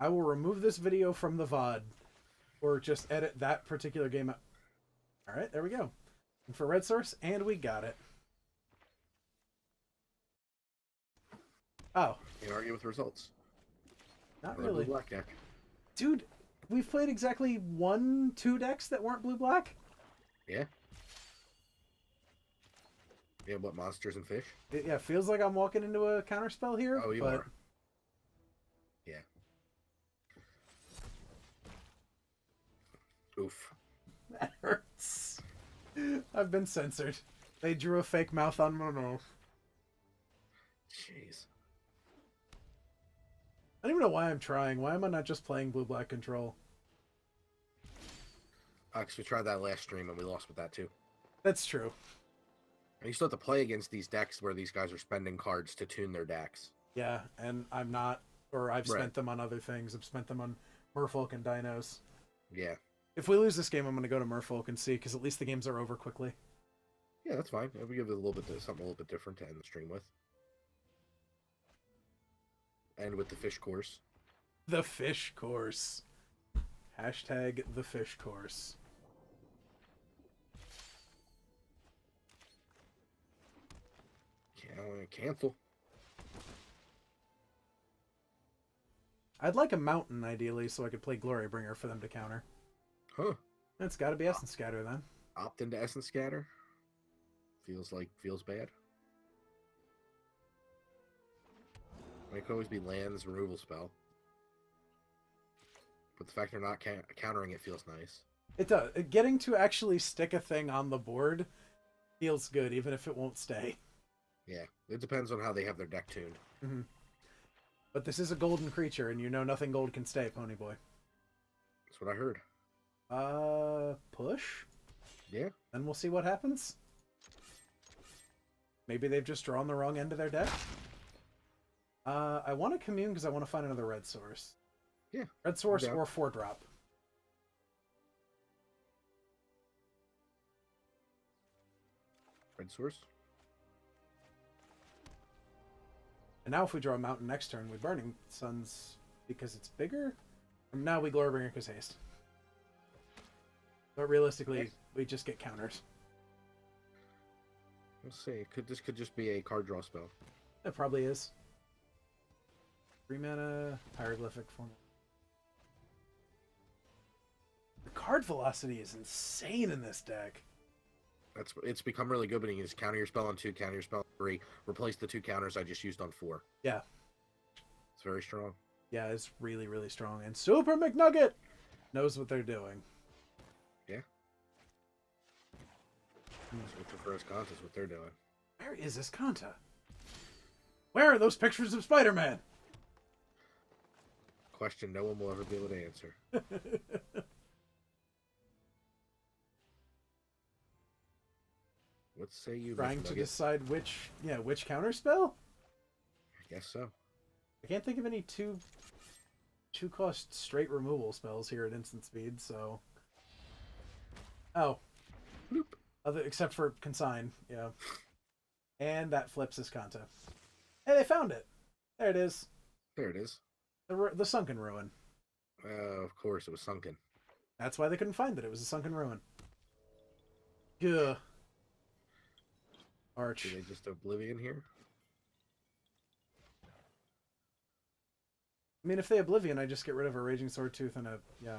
I will remove this video from the VOD. Or just edit that particular game out. Alright, there we go. And for red source, and we got it. Oh. Can't argue with results. Not Or really. Black deck. Dude, we've played exactly 2 decks that weren't blue-black? Yeah. Yeah, what, monsters and fish? It feels like I'm walking into a counterspell here. Oh, you but... are. Yeah. Oof. That hurts. I've been censored. They drew a fake mouth on my nose. Jeez. I don't even know why I'm trying. Why am I not just playing blue-black control? Because we tried that last stream and we lost with that too. That's true. And you still have to play against these decks where these guys are spending cards to tune their decks. Yeah, and I'm not, or I've spent them on other things. I've spent them on Merfolk and Dinos. Yeah. If we lose this game, I'm going to go to Merfolk and see, because at least the games are over quickly. Yeah, that's fine. We give it a little bit something a little bit different to end the stream with. And with the fish course. The fish course. Hashtag the fish course. Cancel. I'd like a mountain, ideally, so I could play Glorybringer for them to counter. Huh. It's got to be Essence Scatter, then. Opt into Essence Scatter. Feels bad. It could always be lands removal spell. But the fact they're not countering it feels nice. It does. Getting to actually stick a thing on the board feels good, even if it won't stay. Yeah, it depends on how they have their deck tuned. Mm-hmm. But this is a golden creature, and you know nothing gold can stay, Ponyboy. That's what I heard. Push? Yeah. Then we'll see what happens. Maybe they've just drawn the wrong end of their deck. I want to commune because I want to find another red source. Yeah. Red source or 4-drop. Red source. And now if we draw a mountain next turn, we Burning Suns because it's bigger. And now we Glorybringer because haste. But realistically, we just get counters. Let's see. This could just be a card draw spell. It probably is. 3 mana, hieroglyphic form. The card velocity is insane in this deck. It's become really good, but you can just counter your spell on 2, counter your spell on 3, replace the 2 counters I just used on 4. Yeah. It's very strong. Yeah, it's really, really strong. And Super McNugget knows what they're doing. Yeah. So for Escanta is what they're doing. Where is Escanta? Where are those pictures of Spider-Man? Question no one will ever be able to answer. What say you? Trying to McNugget? decide which counter spell? I guess so. I can't think of any two cost straight removal spells here at instant speed, so. Oh. Bloop. Except for Consign, yeah. And that flips Escanta. Hey, they found it! There it is. There it is. The Sunken Ruin. Of course, it was sunken. That's why they couldn't find it. It was a Sunken Ruin. Yeah. Arch. Did they just Oblivion here? I mean, if they Oblivion, I just get rid of a Raging Sword Tooth and a... Yeah.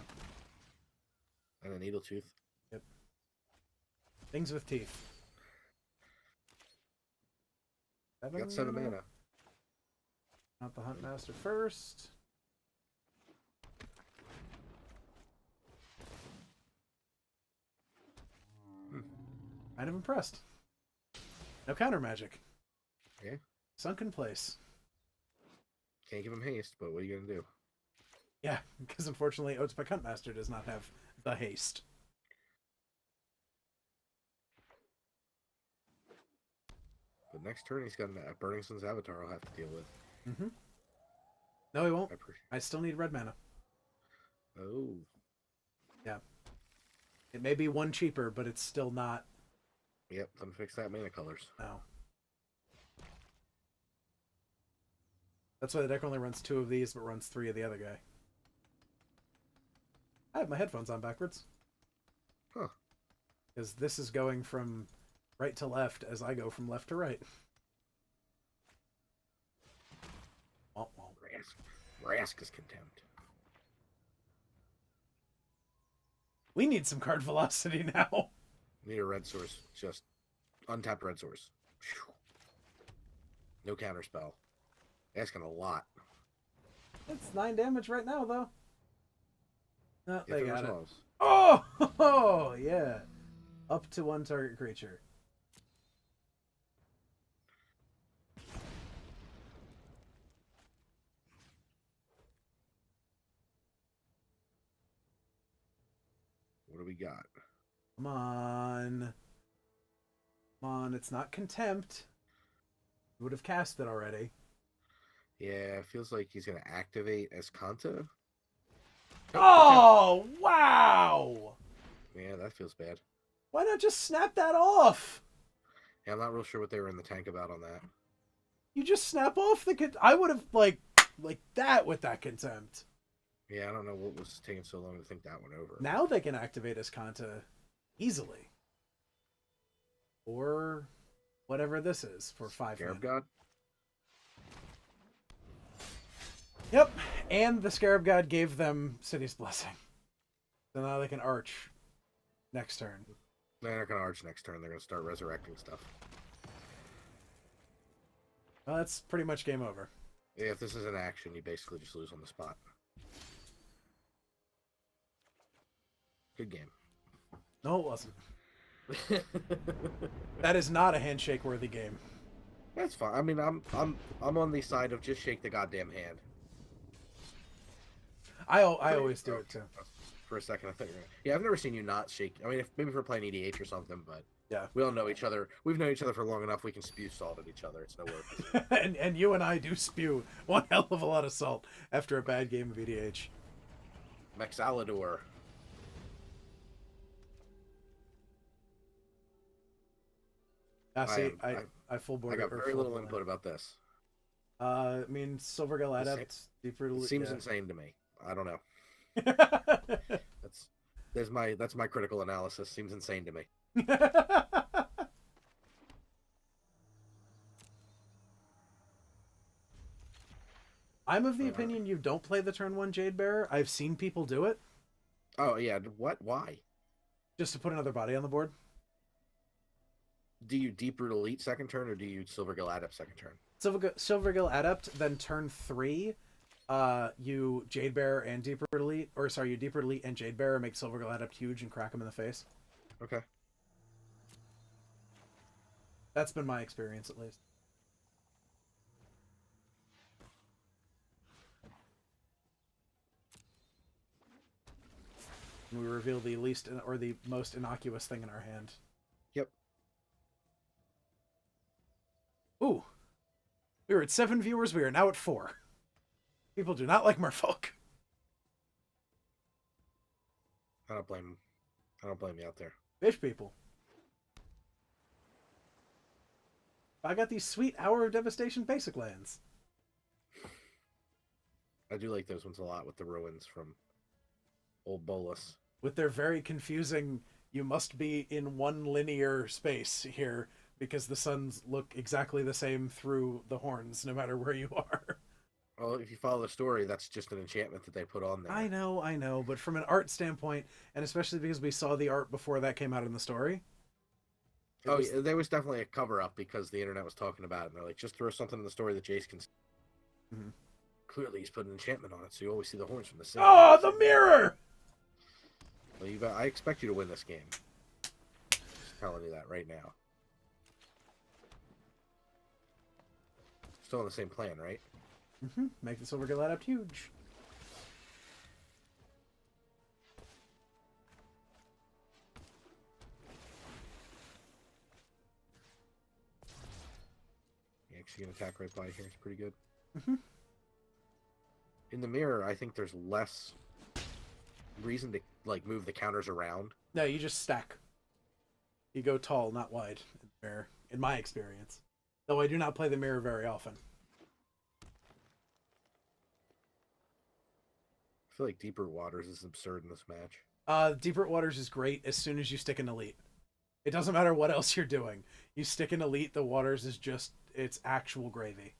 And a Needle Tooth. Yep. Things with teeth. You got 7 mana. Not the Huntmaster first. Kind of impressed. No counter magic. Yeah. Sunken place. Can't give him haste, but what are you gonna do? Yeah, because unfortunately Oatspec Huntmaster does not have the haste. But next turn he's got a Burning Sun's Avatar I'll have to deal with. Mm-hmm. No, he won't. I appreciate. I still need red mana. Oh. Yeah. It may be 1 cheaper, but it's still not. Yep, doesn't fix that mana colors. No. That's why the deck only runs 2 of these, but runs 3 of the other guy. I have my headphones on backwards. Huh. Because this is going from right to left as I go from left to right. Oh, well. Vraska's Contempt. We need some card velocity now. Need a red source. Just untapped red source. Whew. No counter spell. Asking a lot. It's 9 damage right now, though. No, If they it got it. resolves. Oh, yeah. Up to 1 target creature. What do we got? Come on. Come on, it's not Contempt. You would have cast it already. Yeah, it feels like he's going to activate Escanta. Oh, wow! Yeah, that feels bad. Why not just snap that off? Yeah, I'm not real sure what they were in the tank about on that. You just snap off the... I would have, like that with that Contempt. Yeah, I don't know what was taking so long to think that one over. Now they can activate Escanta easily. Or whatever this is for 5 Scarab mana. God? Yep, and the Scarab God gave them City's Blessing. So now they can arch next turn. They're not going to arch next turn. They're going to start resurrecting stuff. Well, that's pretty much game over. Yeah, if this is an action, you basically just lose on the spot. Good game. No, it wasn't. That is not a handshake-worthy game. That's fine. I mean, I'm on the side of just shake the goddamn hand. I always do it too. For a second, I thought you were. Yeah, I've never seen you not shake. I mean, maybe if we're playing EDH or something, but Yeah. we all know each other. We've known each other for long enough. We can spew salt at each other. It's no work. and you and I do spew one hell of a lot of salt after a bad game of EDH. Mexalador. See, I full board. I got very little input about this. I mean, Silvergill Adept, deeper. Seems insane to me. I don't know. That's my critical analysis. Seems insane to me. I'm of the opinion you don't play the turn 1 Jade Bearer. I've seen people do it. Oh yeah, what? Why? Just to put another body on the board. Do you Deep Root Elite second turn, or do you Silvergill Adept second turn? Silvergill Adept, then turn 3, you Jade Bearer and Deep Root Elite, or sorry, you Deep Root Elite and Jade Bearer, make Silvergill Adept huge and crack him in the face. Okay. That's been my experience, at least. And we reveal the least or the most innocuous thing in our hand. Yep. Ooh. We were at 7 viewers, we are now at 4. People do not like Merfolk. I don't blame you out there. Fish people. I got these sweet Hour of Devastation basic lands. I do like those ones a lot with the ruins from Old Bolus. With their very confusing, you must be in one linear space here because the suns look exactly the same through the horns no matter where you are. Well, if you follow the story, that's just an enchantment that they put on there. I know, but from an art standpoint, and especially because we saw the art before that came out in the story. Yeah, there was definitely a cover-up because the internet was talking about it, and they're like, just throw something in the story that Jace can see. Mm-hmm. Clearly, he's put an enchantment on it, so you always see the horns from the same. Oh, the mirror! Well, I expect you to win this game. Just telling you that right now. Still on the same plan, right? Mm-hmm. Make the Silvergill Adept huge. You actually can attack right by here. It's pretty good. Mm-hmm. In the mirror, I think there's less reason to move the counters around. No, you just stack. You go tall, not wide. In the mirror, in my experience. Though I do not play the mirror very often. I feel like Deeper Waters is absurd in this match. Deeper Waters is great as soon as you stick an Elite. It doesn't matter what else you're doing. You stick an Elite, the Waters is just, it's actual gravy.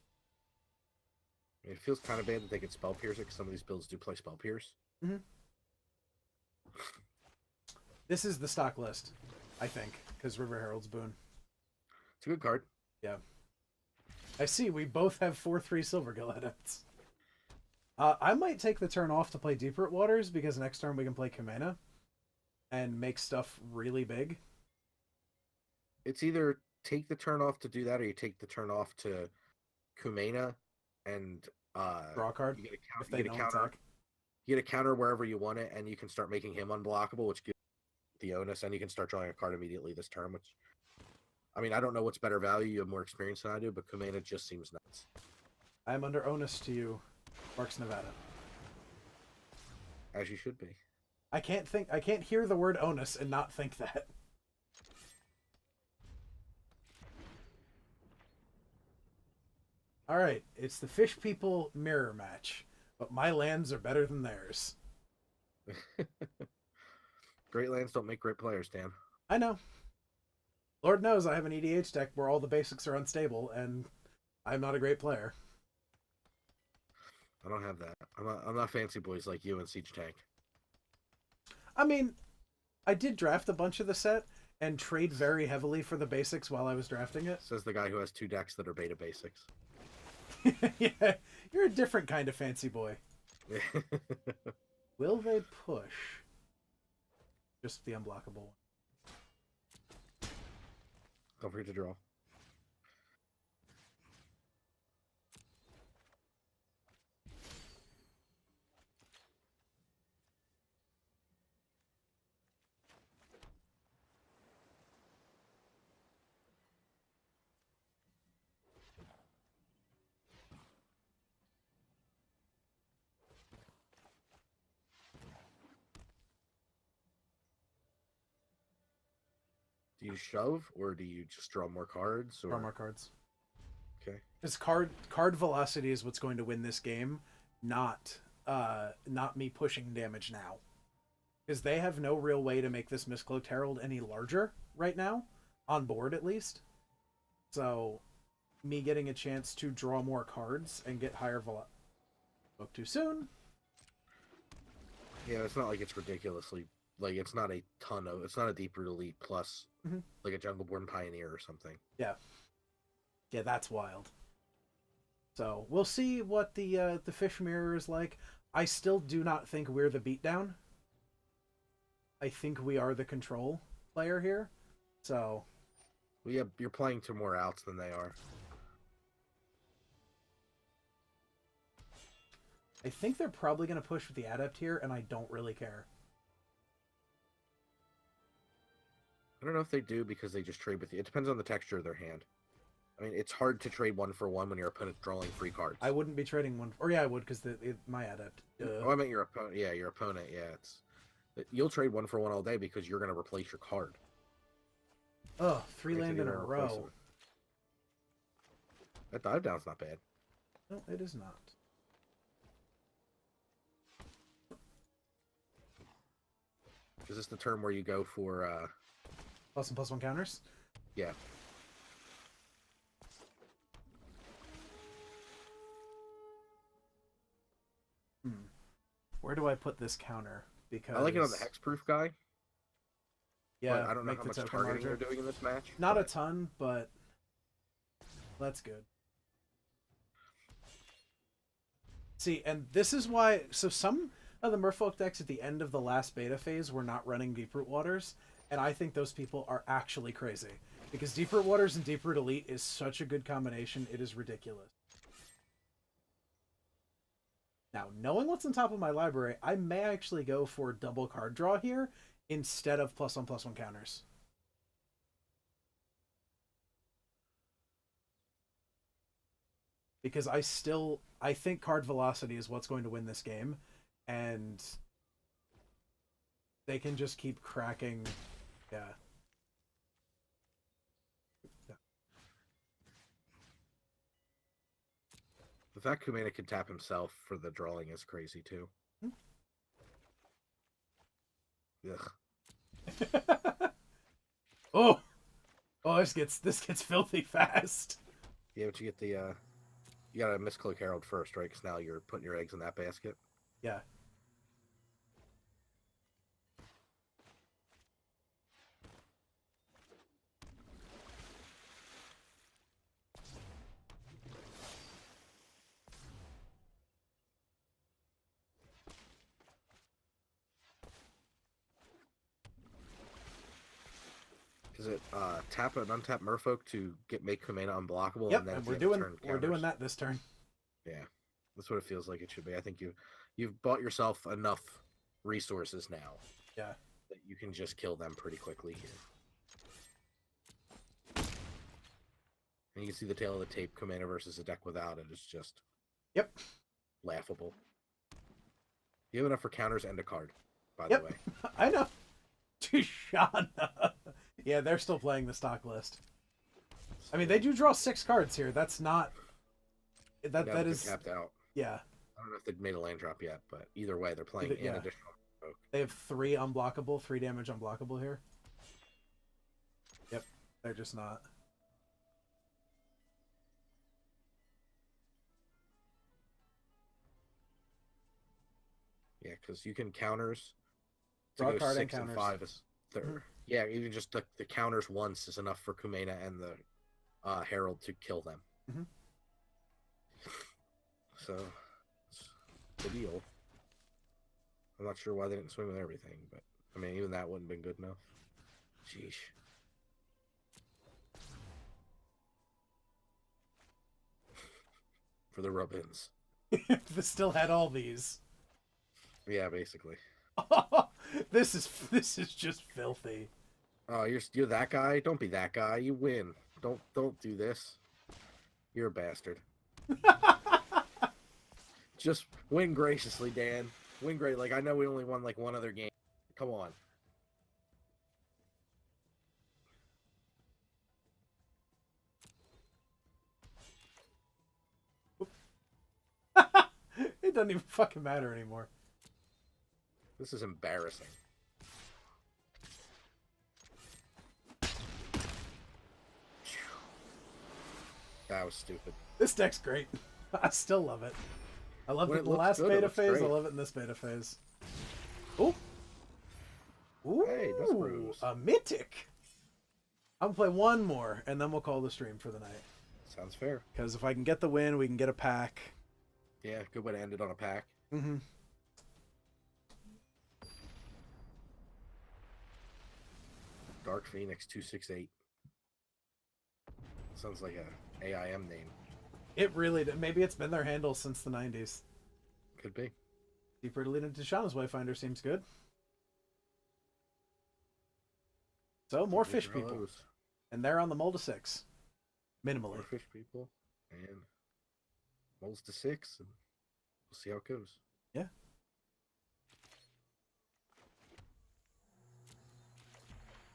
It feels kind of bad that they could Spell Pierce it, because some of these builds do play Spell Pierce. Mm-hmm. This is the stock list, I think, because River Herald's Boon. It's a good card. Yeah. I see, we both have 4-3 Silvergill Adepts. I might take the turn off to play Deeper Waters, because next turn we can play Kumena and make stuff really big. It's either take the turn off to do that, or you take the turn off to Kumena and draw a card. You get a counter wherever you want it, and you can start making him unblockable, which gives the onus, and you can start drawing a card immediately this turn. Which, I mean, I don't know what's better value. You have more experience than I do, but Kumena just seems nuts. I'm under onus to you, Marks Nevada. As you should be. I can't hear the word onus and not think that. Alright, it's the Fish People mirror match, but my lands are better than theirs. Great lands don't make great players, Dan. I know. Lord knows I have an EDH deck where all the basics are unstable, and I'm not a great player. I don't have that. I'm not fancy boys like you and Siege Tank. I mean, I did draft a bunch of the set and trade very heavily for the basics while I was drafting it. Says the guy who has 2 decks that are beta basics. Yeah, you're a different kind of fancy boy. Will they push? Just the unblockable one. Don't forget to draw. Do you shove or do you just draw more cards? Or Draw more cards. okay, Because card velocity is what's going to win this game, not me pushing damage now. Because they have no real way to make this Mistcloaked Herald any larger right now, on board at least. So, me getting a chance to draw more cards and get higher velocity. Spoke too soon. yeah, it's not like it's ridiculously like it's not a ton of it's not a Deep Root Elite plus like a Jungleborn Pioneer or something. Yeah, that's wild. So we'll see what the fish mirror is like. I still do not think we're the beatdown. I think we are the control player here. So, well, yeah, you're playing to more outs than they are. I think they're probably going to push with the Adept here, and I don't really care. I don't know if they do because they just trade with you. It depends on the texture of their hand. I mean, it's hard to trade 1-for-1 when your opponent's drawing 3 cards. I wouldn't be trading one, or yeah, I would because my Adept. Oh, I meant your opponent. Yeah, your opponent. Yeah, you'll trade 1-for-1 all day because you're going to replace your card. Oh, 3 land in a row. That dive down's not bad. No, it is not. Is this the turn where you go for +1/+1 counters? Yeah. Where do I put this counter? Because I like it on the hexproof guy. Yeah, I don't know how much targeting they're doing in this match. Not a ton, but that's good. See, and this is why. So some of the Merfolk decks at the end of the last beta phase were not running Deeproot Waters, and I think those people are actually crazy because Deeproot Waters and Deeproot Elite is such a good combination. It is ridiculous. Now, knowing what's on top of my library, I may actually go for double card draw here instead of +1/+1 counters. Because I think card velocity is what's going to win this game, and they can just keep cracking. Yeah. The fact Kumena can tap himself for the drawing is crazy too. Ugh. Oh, this gets filthy fast. Yeah, but you get the you gotta Mistcloak Herald first, right? Because now you're putting your eggs in that basket. Yeah. Is it tap an untap Merfolk to make Kumena unblockable? Yep, And then and we're doing that this turn. Yeah, that's what it feels like it should be. I think you've bought yourself enough resources now. Yeah. That you can just kill them pretty quickly here. And you can see the tail of the tape. Kumena versus a deck without it is just laughable. You have enough for counters and a card, by the way. I know. Tushana. Yeah, they're still playing the stock list. I mean, they do draw 6 cards here. That's not... That is... capped out. Yeah. I don't know if they've made a land drop yet, but either way, they're playing an additional. They have 3 unblockable, 3 damage unblockable here. Yep, they're just not. Yeah, because you can counters. Draw go card 6 and and counters. 5 is yeah, even just the counters once is enough for Kumena and the Herald to kill them. So it's the deal. I'm not sure why they didn't swing with everything, but I mean, even that wouldn't have been good enough. Sheesh. For the rub-ins. They still had all these. Yeah, basically. This is just filthy. Oh, you're that guy? Don't be that guy. You win. Don't do this. You're a bastard. Just win graciously, Dan. Win great. Like, I know we only won like one other game. Come on. doesn't even fucking matter anymore. This is embarrassing. That was stupid. This deck's great. I still love it. I loved When it in it the looks last good, it beta looks phase. I great. love it in this beta phase. Ooh. Ooh. Hey, Dust Brews. A mythic. I'm gonna play one more, and then we'll call the stream for the night. Sounds fair. Because if I can get the win, we can get a pack. Yeah, good way to end it on a pack. Mm-hmm. Dark Phoenix 268. Sounds like a AIM name. It really did. Maybe it's been their handle since the 90s. Could be. Deeper to lead into Shauna's Wayfinder seems good. So, more fish people. Hellos. And they're on the mold to 6. Minimally. More fish people. And molds to 6. And we'll see how it goes. Yeah.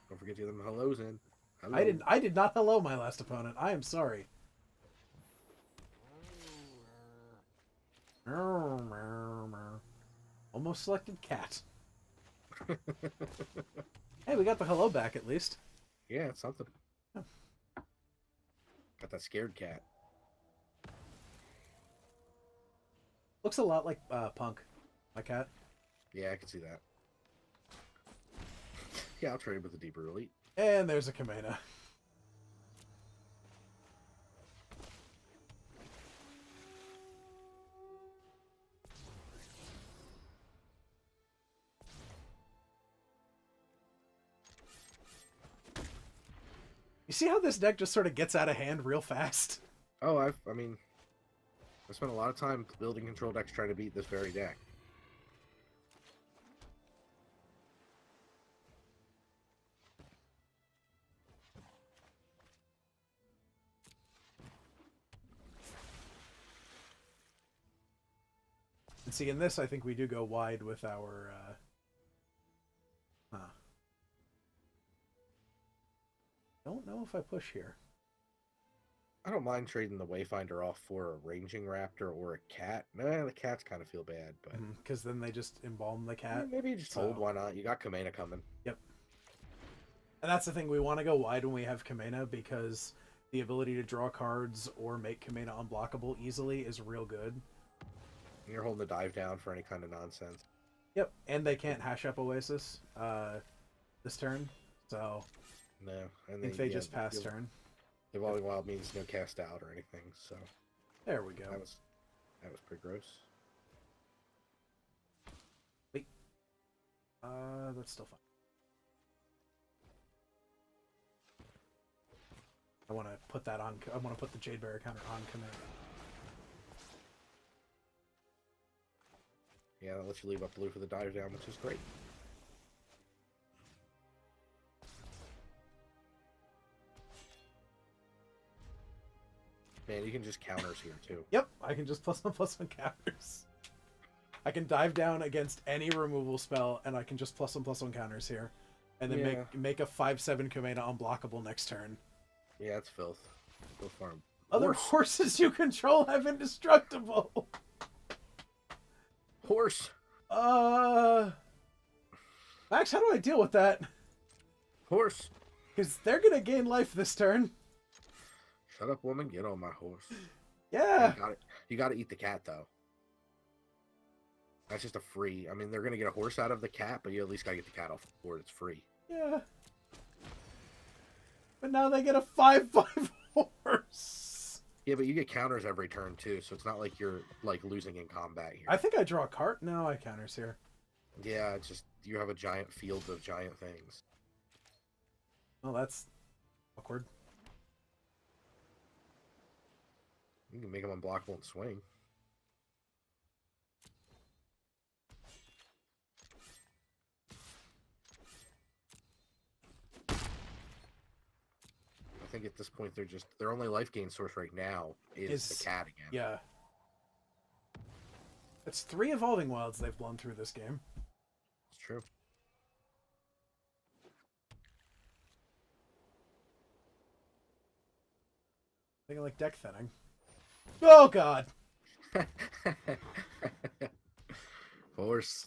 Don't forget to get them hellos in. Hello. I did not hello my last opponent. I am sorry. Almost selected cat. Hey, we got the hello back at least. Yeah, it's something. Oh. Got that scared cat. Looks a lot like Punk, my cat. Yeah, I can see that. Yeah, I'll trade with the Deeper Elite. And there's a Kamena. You see how this deck just sort of gets out of hand real fast? Oh, I mean, I spent a lot of time building control decks trying to beat this very deck. And see, in this, I think we do go wide with our... Don't know if I push here. I don't mind trading the Wayfinder off for a Ranging Raptor or a cat. Nah, the cats kind of feel bad, but... Because then they just embalm the cat. Maybe you just hold, why not? You got Kamena coming. Yep. And that's the thing, we want to go wide when we have Kamena, because the ability to draw cards or make Kamena unblockable easily is real good. And you're holding the dive down for any kind of nonsense. Yep, and they can't hash up Oasis this turn, so No. And I think they just pass turn. Evolving Wild means no cast out or anything, so... There we go. That was pretty gross. Wait. That's still fine. I want to put that on. I want to put the Jade Barrier counter on command. Yeah, that lets you leave up blue for the dive down, which is great. Man, you can just counters here too. Yep, I can just +1/+1 counters. I can dive down against any removal spell, and I can just +1/+1 counters here, and then make a 5/7 Kamena unblockable next turn. Yeah, it's filth. Go farm. Other horses you control have indestructible. Horse. Max, how do I deal with that? Horse. Because they're gonna gain life this turn. Shut up, woman. Get on my horse. Yeah. You got to eat the cat though. That's just a free. I mean, they're gonna get a horse out of the cat, but you at least gotta get the cat off the board. It's free. Yeah. But now they get a 5/5 horse. Yeah, but you get counters every turn too, so it's not like you're like losing in combat here. I think I draw a card. No, I counters here. Yeah, it's just you have a giant field of giant things. Well, that's awkward. You can make them unblockable and swing. I think at this point their only life gain source right now is the cat again. Yeah. It's 3 Evolving Wilds they've blown through this game. It's true. Thinking like deck thinning. Oh god! Horse.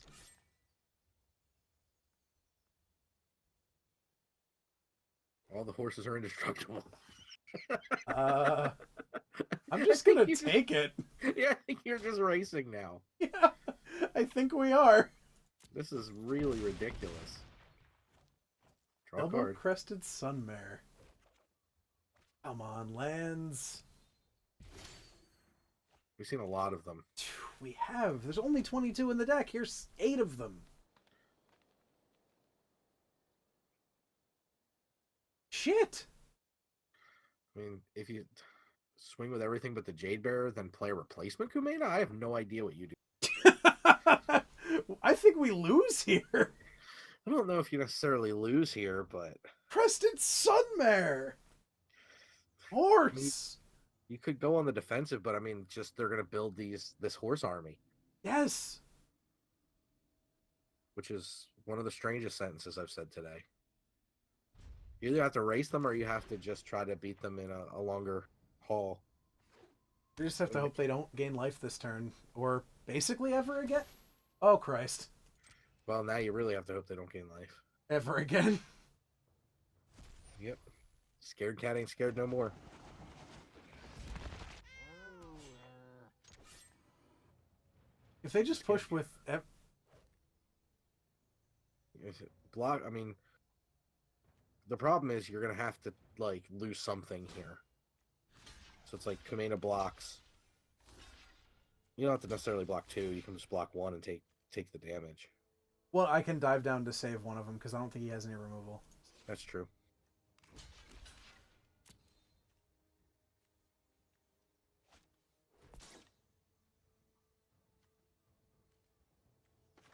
All the horses are indestructible. I'm I just think gonna you just- take it. Yeah, I think you're just racing now. Yeah, I think we are. This is really ridiculous. Draw a Double card. crested sunmare. Come on, lands. We've seen a lot of them. We have. There's only 22 in the deck. Here's 8 of them. Shit. I mean, if you swing with everything but the Jade Bearer, then play a replacement Kumena, I have no idea what you do. I think we lose here. I don't know if you necessarily lose here, but Crested sunmare. Horse. you could go on the defensive, but I mean, just they're going to build this horse army, Yes. which is one of the strangest sentences I've said today. You either have to race them or you have to just try to beat them in a longer haul. We just have to hope they don't gain life this turn, or basically ever again. Oh, Christ. Well, now you really have to hope they don't gain life. Ever again. Yep. Scared cat ain't scared no more. If they just push with... Block, I mean, the problem is you're going to have to, like, lose something here. So it's like Kumena blocks. You don't have to necessarily block 2. You can just block 1 and take the damage. Well, I can dive down to save one of them, because I don't think he has any removal. That's true.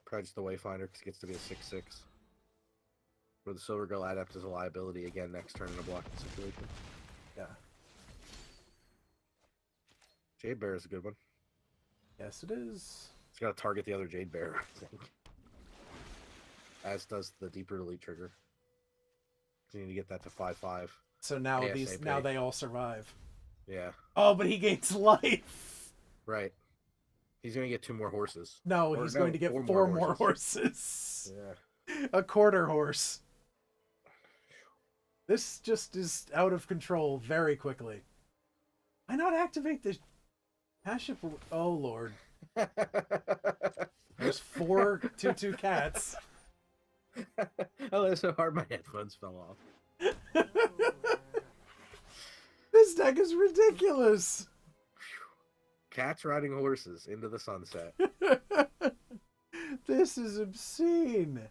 Probably just the Wayfinder because it gets to be a 6/6. Where the Silver Girl Adept is a liability again next turn in a blocking situation. Yeah. Jade Bear is a good one. Yes, it is. It's got to target the other Jade Bear, I think. As does the Deeper Elite trigger. You need to get that to 5/5. So now ASAP. now they all survive. Yeah. Oh, but he gains life. Right. He's going to get 2 more horses. No, Or he's no, going to get 4 4 more more horses. horses. Yeah. A quarter horse. This just is out of control very quickly. Why not activate the Passion? Oh, Lord. There's 4 2/2 cats. Oh, that's so hard my headphones fell off. This deck is ridiculous. Cats riding horses into the sunset. This is obscene.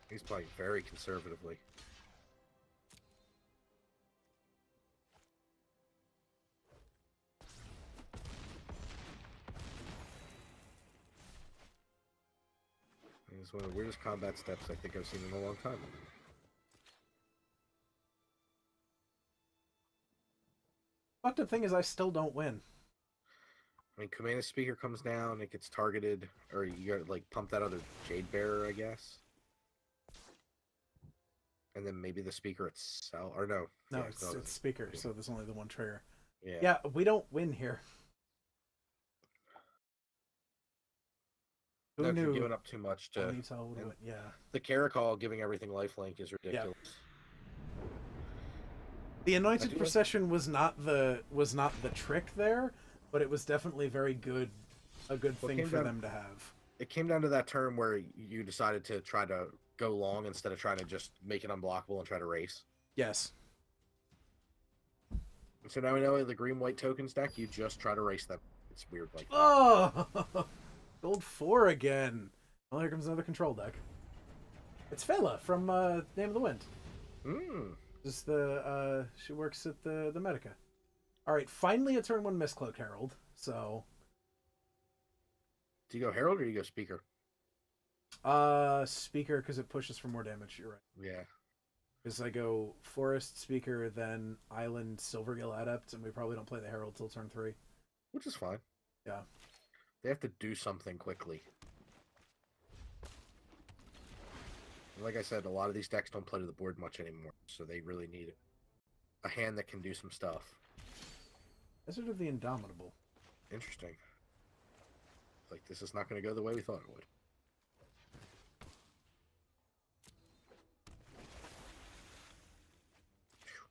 He's playing very conservatively. It's one of the weirdest combat steps I think I've seen in a long time. Fucked up thing is I still don't win. I mean, Command Speaker comes down, it gets targeted, or you gotta, like, pump that other Jade Bearer, I guess. And then maybe the speaker itself, or no. No, Yeah, it's speaker, so there's only the one trigger. Yeah. Yeah, we don't win here. Who No, 'cause you're knew? giving up too much to... Ponytail would win. Yeah. The Caracol giving everything lifelink is ridiculous. The I Anointed do like- Procession was not the trick there, but it was definitely very good, a good Well, it thing came for down- them to have. It came down to that turn where you decided to try to go long instead of trying to just make it unblockable and try to race. Yes. And so now we know the green-white tokens deck, you just try to race them. It's weird like that. Oh, gold 4 again. Well, here comes another control deck. It's Fela from Name of the Wind. Hmm. This is the she works at the Medica. All right, finally a turn 1 Mistcloak Herald. So Do you go Herald or do you go Speaker? Speaker because it pushes for more damage. You're right. Yeah. Because I go Forest Speaker, then Island Silvergill Adept, and we probably don't play the Herald till turn 3. Which is fine. Yeah. They have to do something quickly. Like I said, a lot of these decks don't play to the board much anymore, so they really need it. a hand that can do some stuff. Wizard of the Indomitable. Interesting. Like, this is not going to go the way we thought it would.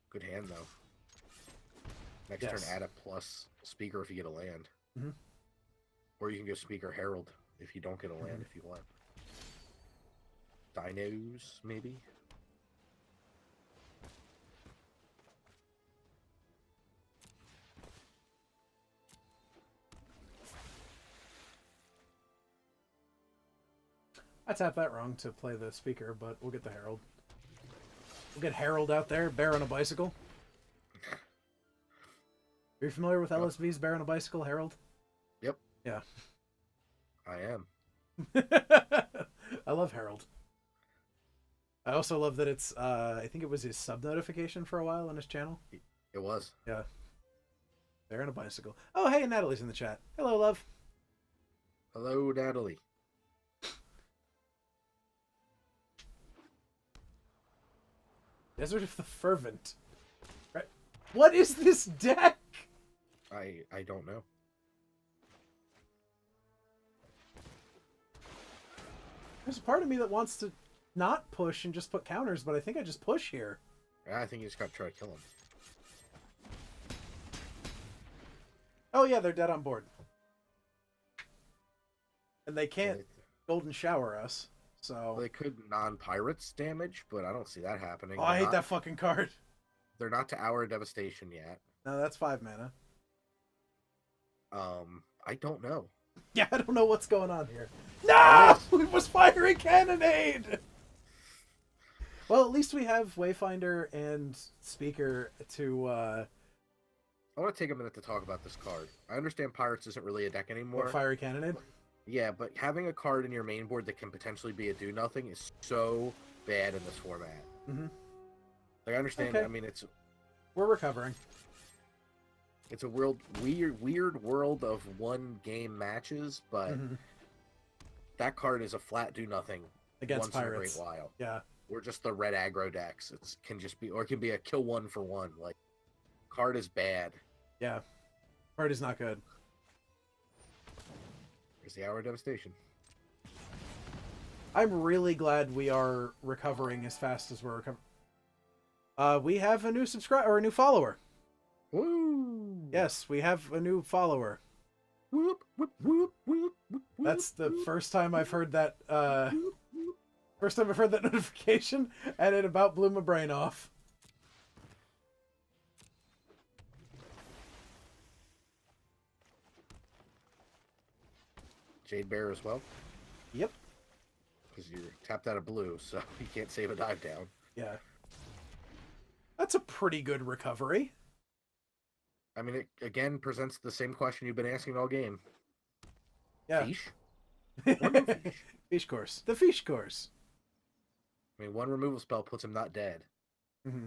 Good hand, though. Next turn, add a plus speaker if you get a land. Mm-hmm. Or you can go speaker herald if you don't get a land if you want. Dinos, maybe? I tapped that wrong to play the speaker, but we'll get the herald. We'll get Harold out there, bear on a bicycle. Are you familiar with LSV's Bear on a Bicycle, Harold? Yep. Yeah. I am. I love Harold. I also love that it's, I think it was his sub-notification for a while on his channel. It was. Yeah. Bear on a bicycle. Oh, hey, Natalie's in the chat. Hello, love. Hello, Natalie. Desert of the Fervent. Right. What is this deck? I don't know. There's a part of me that wants to not push and just put counters, but I think I just push here. Yeah, I think you just got to try to kill him. Oh yeah, they're dead on board. And they can't golden shower us, so... Well, they could non-pirates damage, but I don't see that happening. Oh, I hate that fucking card. They're not to Hour of Devastation yet. No, that's 5 mana. I don't know. Yeah, I don't know what's going on here. No! It was firing cannonade! Well, at least we have Wayfinder and Speaker to, I want to take a minute to talk about this card. I understand Pirates isn't really a deck anymore. Fiery Cannonade? Yeah, but having a card in your main board that can potentially be a do-nothing is so bad in this format. Mm-hmm. Like, I understand, Okay. I mean, We're recovering. It's a weird world of one-game matches, but that card is a flat do-nothing Against once Pirates. in a great while. Yeah. Or just the red aggro decks. It can just be, or it can be a kill one for one. Like, card is bad. Yeah. Card is not good. There's the Hour of Devastation. I'm really glad we are recovering as fast as we're recovering. We have a new subscriber or a new follower. Woo! Yes, we have a new follower. Whoop, whoop, whoop, whoop, whoop, That's the whoop, first time I've heard that. whoop, whoop. First time I've heard that notification, and it about blew my brain off. Jade Bear as well. Yep. Because you're tapped out of blue, so you can't save a dive down. Yeah. That's a pretty good recovery. I mean, it again presents the same question you've been asking all game. Yeah. Fish? Fish? Fish course. The fish course. I mean, one removal spell puts him not dead. Mm-hmm.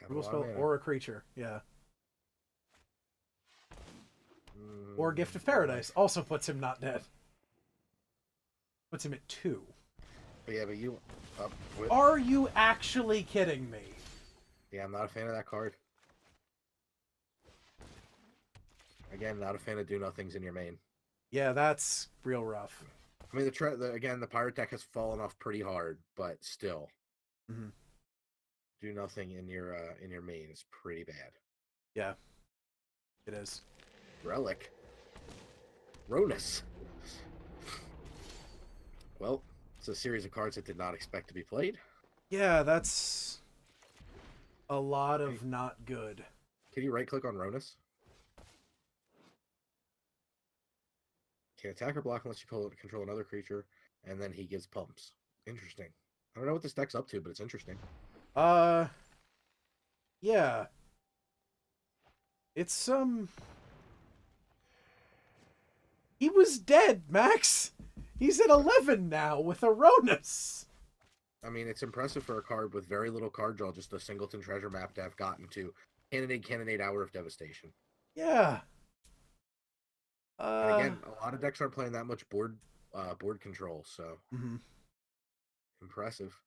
Removal spell or a creature. Yeah. Or Gift of Paradise also puts him not dead. Puts him at 2. Yeah, but you... Are you actually kidding me? Yeah, I'm not a fan of that card. Again, not a fan of do-nothings in your main. Yeah, that's real rough. I mean, again, the pirate deck has fallen off pretty hard, but still. Mm-hmm. Do-nothing in your main is pretty bad. Yeah. It is. Relic. Ronus. Well, it's a series of cards that did not expect to be played. Yeah, that's a lot of not good. Can you right-click on Ronus? Can't attack or block unless you control another creature, and then he gives pumps. Interesting. I don't know what this deck's up to, but it's interesting. Yeah. It's, He was dead, Max! He's at 11 now with Aronis! I mean, it's impressive for a card with very little card draw, just a singleton treasure map to have gotten to Cannonade Hour of Devastation. Yeah. And again, a lot of decks aren't playing that much board board control. So impressive.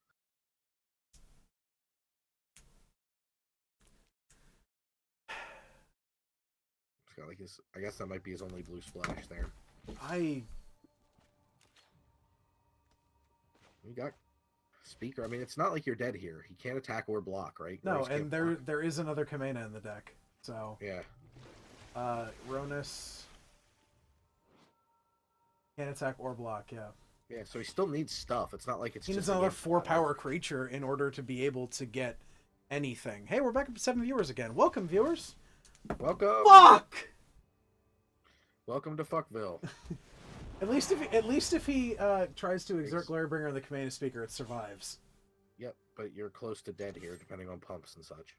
It's got like his. I guess that might be his only blue splash there. You got speaker. I mean, it's not like you're dead here. He can't attack or block, right? No, and there is another Kamena in the deck. So yeah. Ronus can't attack or block. Yeah. Yeah. So he still needs stuff. It's not like it's. He needs just another 4-power creature in order to be able to get anything. Hey, we're back up to 7 viewers again. Welcome, viewers. Welcome. Fuck. Welcome to Fuckville. At least if he tries to exert Glorybringer on the Kamena speaker, it survives. Yep, but you're close to dead here, depending on pumps and such.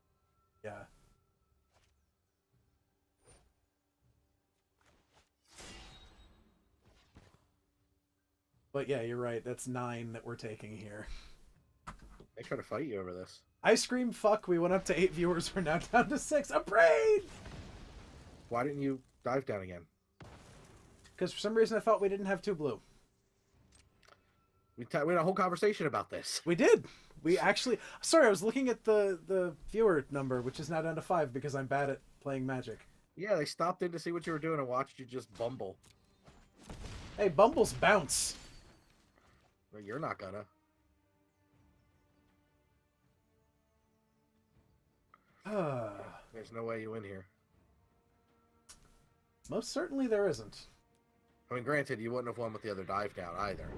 Yeah. But yeah, you're right. That's 9 that we're taking here. They try to fight you over this. I scream fuck. We went up to 8 viewers. We're now down to 6. I'm brain! Why didn't you dive down again? Because for some reason I thought we didn't have 2 blue. We had a whole conversation about this. We did. We actually... Sorry, I was looking at the viewer number, which is now down to 5 because I'm bad at playing Magic. Yeah, they stopped in to see what you were doing and watched you just bumble. Hey, bumbles bounce. Well, you're not gonna. There's no way you win here. Most certainly there isn't. I mean, granted, you wouldn't have won with the other dive down either.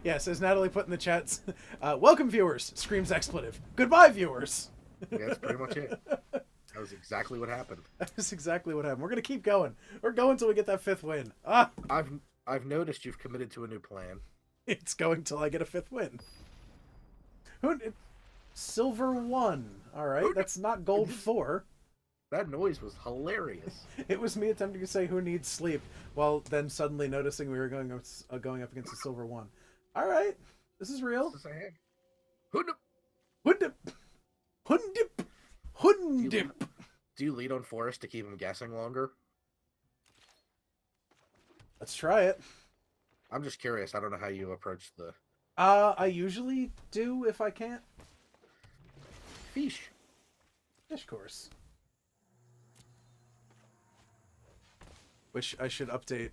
Yeah, says Natalie put in the chats, welcome viewers, screams expletive. Goodbye viewers. Yeah, that's pretty much it. That was exactly what happened. That's exactly what happened. We're going to keep going. We're going until we get that 5th win. Ah! I've noticed you've committed to a new plan. It's going till I get a 5th win. Silver 1. All right, that's not gold 4. That noise was hilarious. It was me attempting to say who needs sleep, while then suddenly noticing we were going up against a silver 1. All right, this is real. Hundip. Do you lead on Forest to keep him guessing longer? Let's try it. I'm just curious. I don't know how you approach the... I usually do if I can't. Fish course. Which I should update.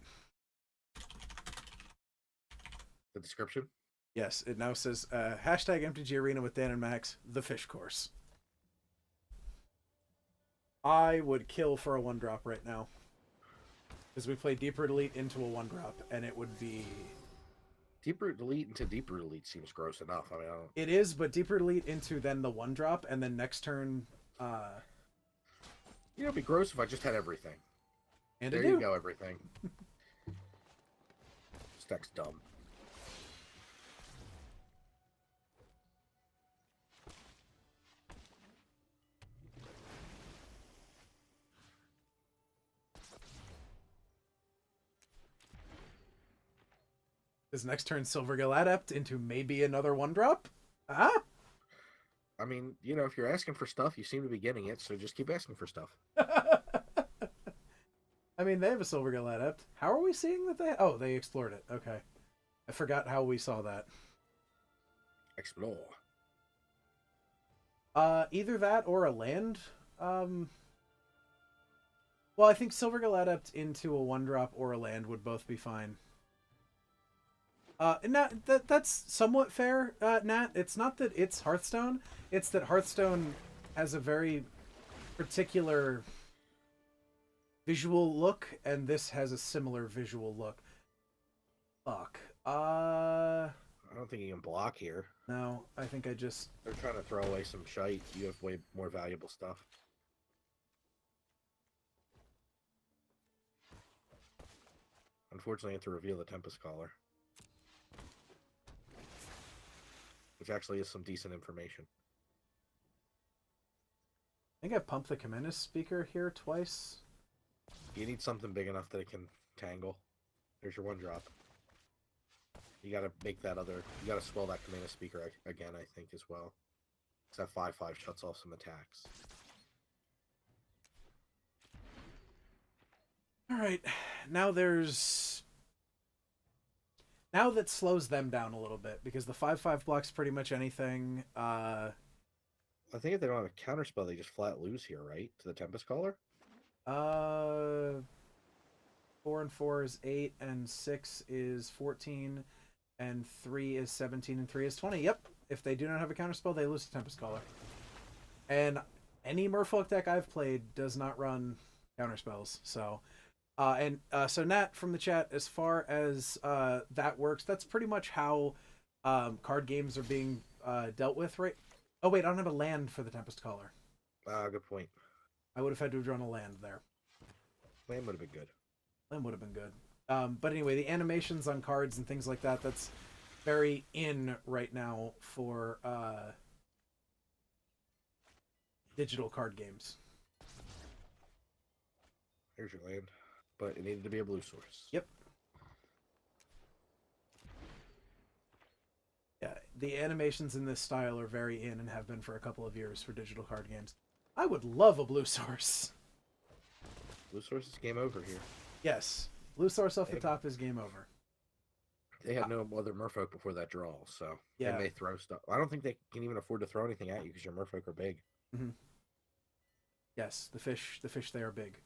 The description? Yes, it now says, hashtag MTG Arena with Dan and Max, the fish course. I would kill for a 1-drop right now. Because we play Deep Root Elite into a 1-drop, and it would be... Deep Root Elite into Deep Root Elite seems gross enough. I mean, I don't... It is, but Deep Root Elite into then the 1-drop, and then next turn... You know, it'd be gross if I just had everything. And there you go, everything. This deck's dumb. Is next turn Silvergill Adept into maybe another 1-drop? Huh? I mean, you know, if you're asking for stuff, you seem to be getting it, so just keep asking for stuff. I mean, they have a Silvergill Adept. How are we seeing that they... Oh, they explored it. Okay. I forgot how we saw that. Explore. Either that or a land. Well, I think Silvergill Adept into a 1-drop or a land would both be fine. Now, that's somewhat fair, Nat. It's not that it's Hearthstone. It's that Hearthstone has a very particular visual look, and this has a similar visual look. Fuck. I don't think you can block here. No, I think I just... They're trying to throw away some shite. You have way more valuable stuff. Unfortunately, I have to reveal the Tempest Caller. Which actually is some decent information. I think I pumped the Kamena speaker here twice. You need something big enough that it can tangle. There's your 1-drop. You gotta make that other... You gotta swell that Kamena speaker again, I think, as well. Because that 5/5 shuts off some attacks. Alright, now there's Now that slows them down a little bit because the 5/5 blocks pretty much anything. I think if they don't have a counterspell, they just flat lose here, right? To the Tempest Caller? Uh, 4 and 4 is 8, and 6 is 14, and 3 is 17, and 3 is 20. Yep. If they do not have a counterspell, they lose to Tempest Caller. And any Merfolk deck I've played does not run counterspells. So, so Nat from the chat, as far as that works, that's pretty much how card games are being dealt with, right? Oh wait, I don't have a land for the Tempest Caller. Good point. I would have had to have drawn a land there. Land would have been good. Land would have been good. But anyway, the animations on cards and things like that, that's very in right now for digital card games. Here's your land. But it needed to be a blue source. Yep. Yeah, the animations in this style are very in and have been for a couple of years for digital card games. I would love a blue source. Blue source is game over here. Yes. Blue source off the top is game over. They had no other Merfolk before that draw, so yeah. They may throw stuff. I don't think they can even afford to throw anything at you because your Merfolk are big. Mm-hmm. Yes, the fish they are big.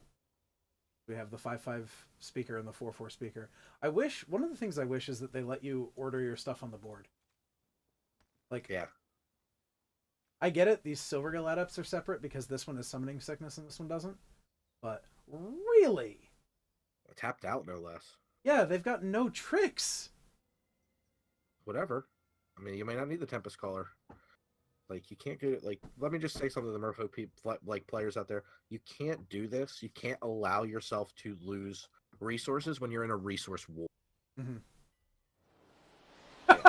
We have the 5/5 speaker and the 4/4 speaker. One of the things I wish is that they let you order your stuff on the board. Like, yeah. I get it, these Silvergill adepts are separate because this one is Summoning Sickness and this one doesn't. But really? Tapped out, no less. Yeah, they've got no tricks. Whatever. I mean, you may not need the Tempest Caller. Like, you can't get it. Like, let me just say something to the Merfolk players out there. You can't do this. You can't allow yourself to lose resources when you're in a resource war. Mm-hmm. Yeah.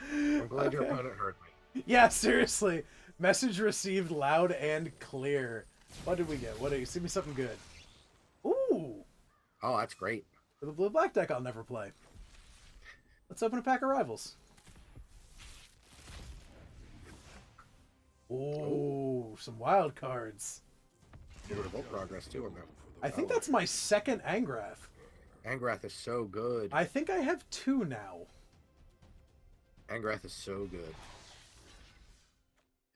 I'm glad your opponent heard me. Yeah, seriously. Message received loud and clear. What did we get? What do you see me something good? Ooh. Oh, that's great. For the blue-black deck I'll never play. Let's open a pack of Rivals. Ooh, some wild cards. Get rid of Volt Progress too on them. I think that's my second Angrath. Angrath is so good. I think I have 2 now. Angrath is so good.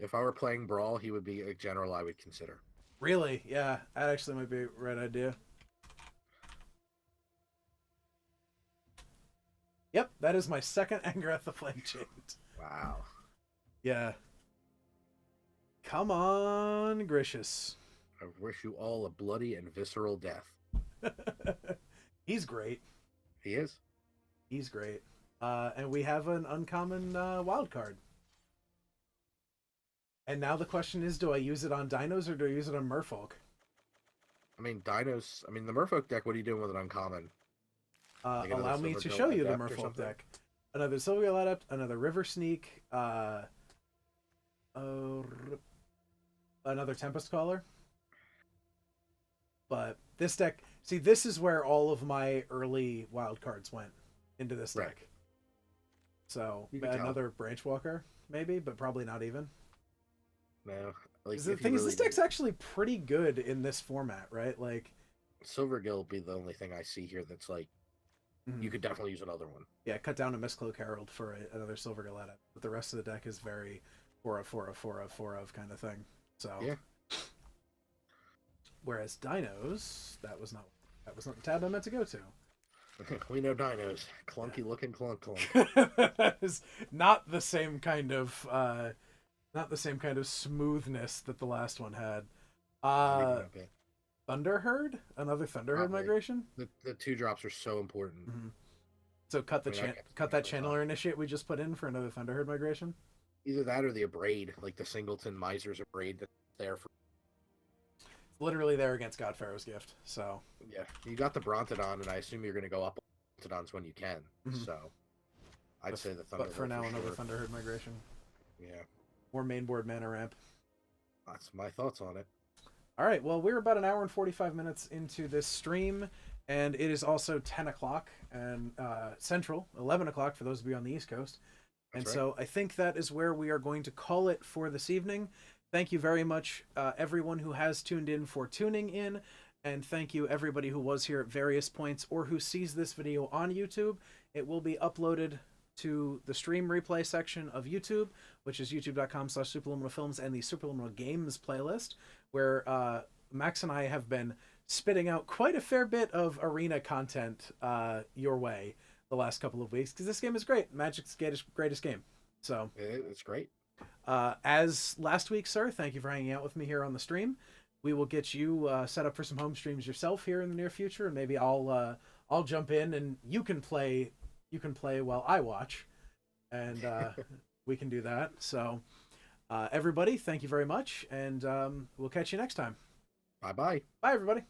If I were playing Brawl, he would be a general I would consider. Really? Yeah, that actually might be a right idea. Yep, that is my second Angrath the Flame Chained. Wow. Yeah. Come on, Gracious. I wish you all a bloody and visceral death. He's great. He is. He's great. And we have an uncommon wild card. And now the question is, do I use it on Dinos or do I use it on Merfolk? I mean, Dinos... I mean, the Merfolk deck, what are you doing with an uncommon? Like allow me to show you the Merfolk deck. Another Silvergill Adept, another River Sneak, another Tempest Caller. But this deck... See, this is where all of my early wild cards went into this deck. Right. So, another Branch Walker, maybe, but probably not even. No. Like, the thing is, this deck's actually pretty good in this format, right? Like, Silvergill will be the only thing I see here that's like, you could definitely use another one. Yeah, cut down a Mistcloak Herald for another Silvergill Adept. But the rest of the deck is very 4/4/4/4 kind of thing. So, yeah. Whereas Dinos, that was not the tab I meant to go to. We know Dinos, clunky looking clunk. That is not the same kind of smoothness that the last one had. Thunderherd, another Thunderherd migration. The 2-drops are so important. Mm-hmm. So cut that Channeler Initiate we just put in for another Thunderherd migration. Either that or the Abrade, like the Singleton Miser's Abrade that's there for. It's literally there against God Pharaoh's Gift. So yeah, you got the Brontodon, and I assume you're going to go up Brontodons when you can. Mm-hmm. So I'd say the Thunderherd. But for now, another Thunderherd migration. Yeah. More mainboard mana ramp. That's my thoughts on it. All right, well, we're about an hour and 45 minutes into this stream, and it is also 10 o'clock and Central, 11 o'clock for those of you on the East Coast. And so I think that is where we are going to call it for this evening. Thank you very much, everyone who has tuned in, for tuning in. And thank you everybody who was here at various points or who sees this video on YouTube. It will be uploaded to the stream replay section of YouTube, which is youtube.com/superliminalfilms and the Superliminal Games playlist, where Max and I have been spitting out quite a fair bit of arena content your way the last couple of weeks, because this game is great. Magic's greatest game. So It's great. as last week, sir, thank you for hanging out with me here on the stream. We will get you set up for some home streams yourself here in the near future, and maybe I'll jump in and you can play while I watch, and we can do that. So everybody, thank you very much, and we'll catch you next time. Bye bye. Bye everybody.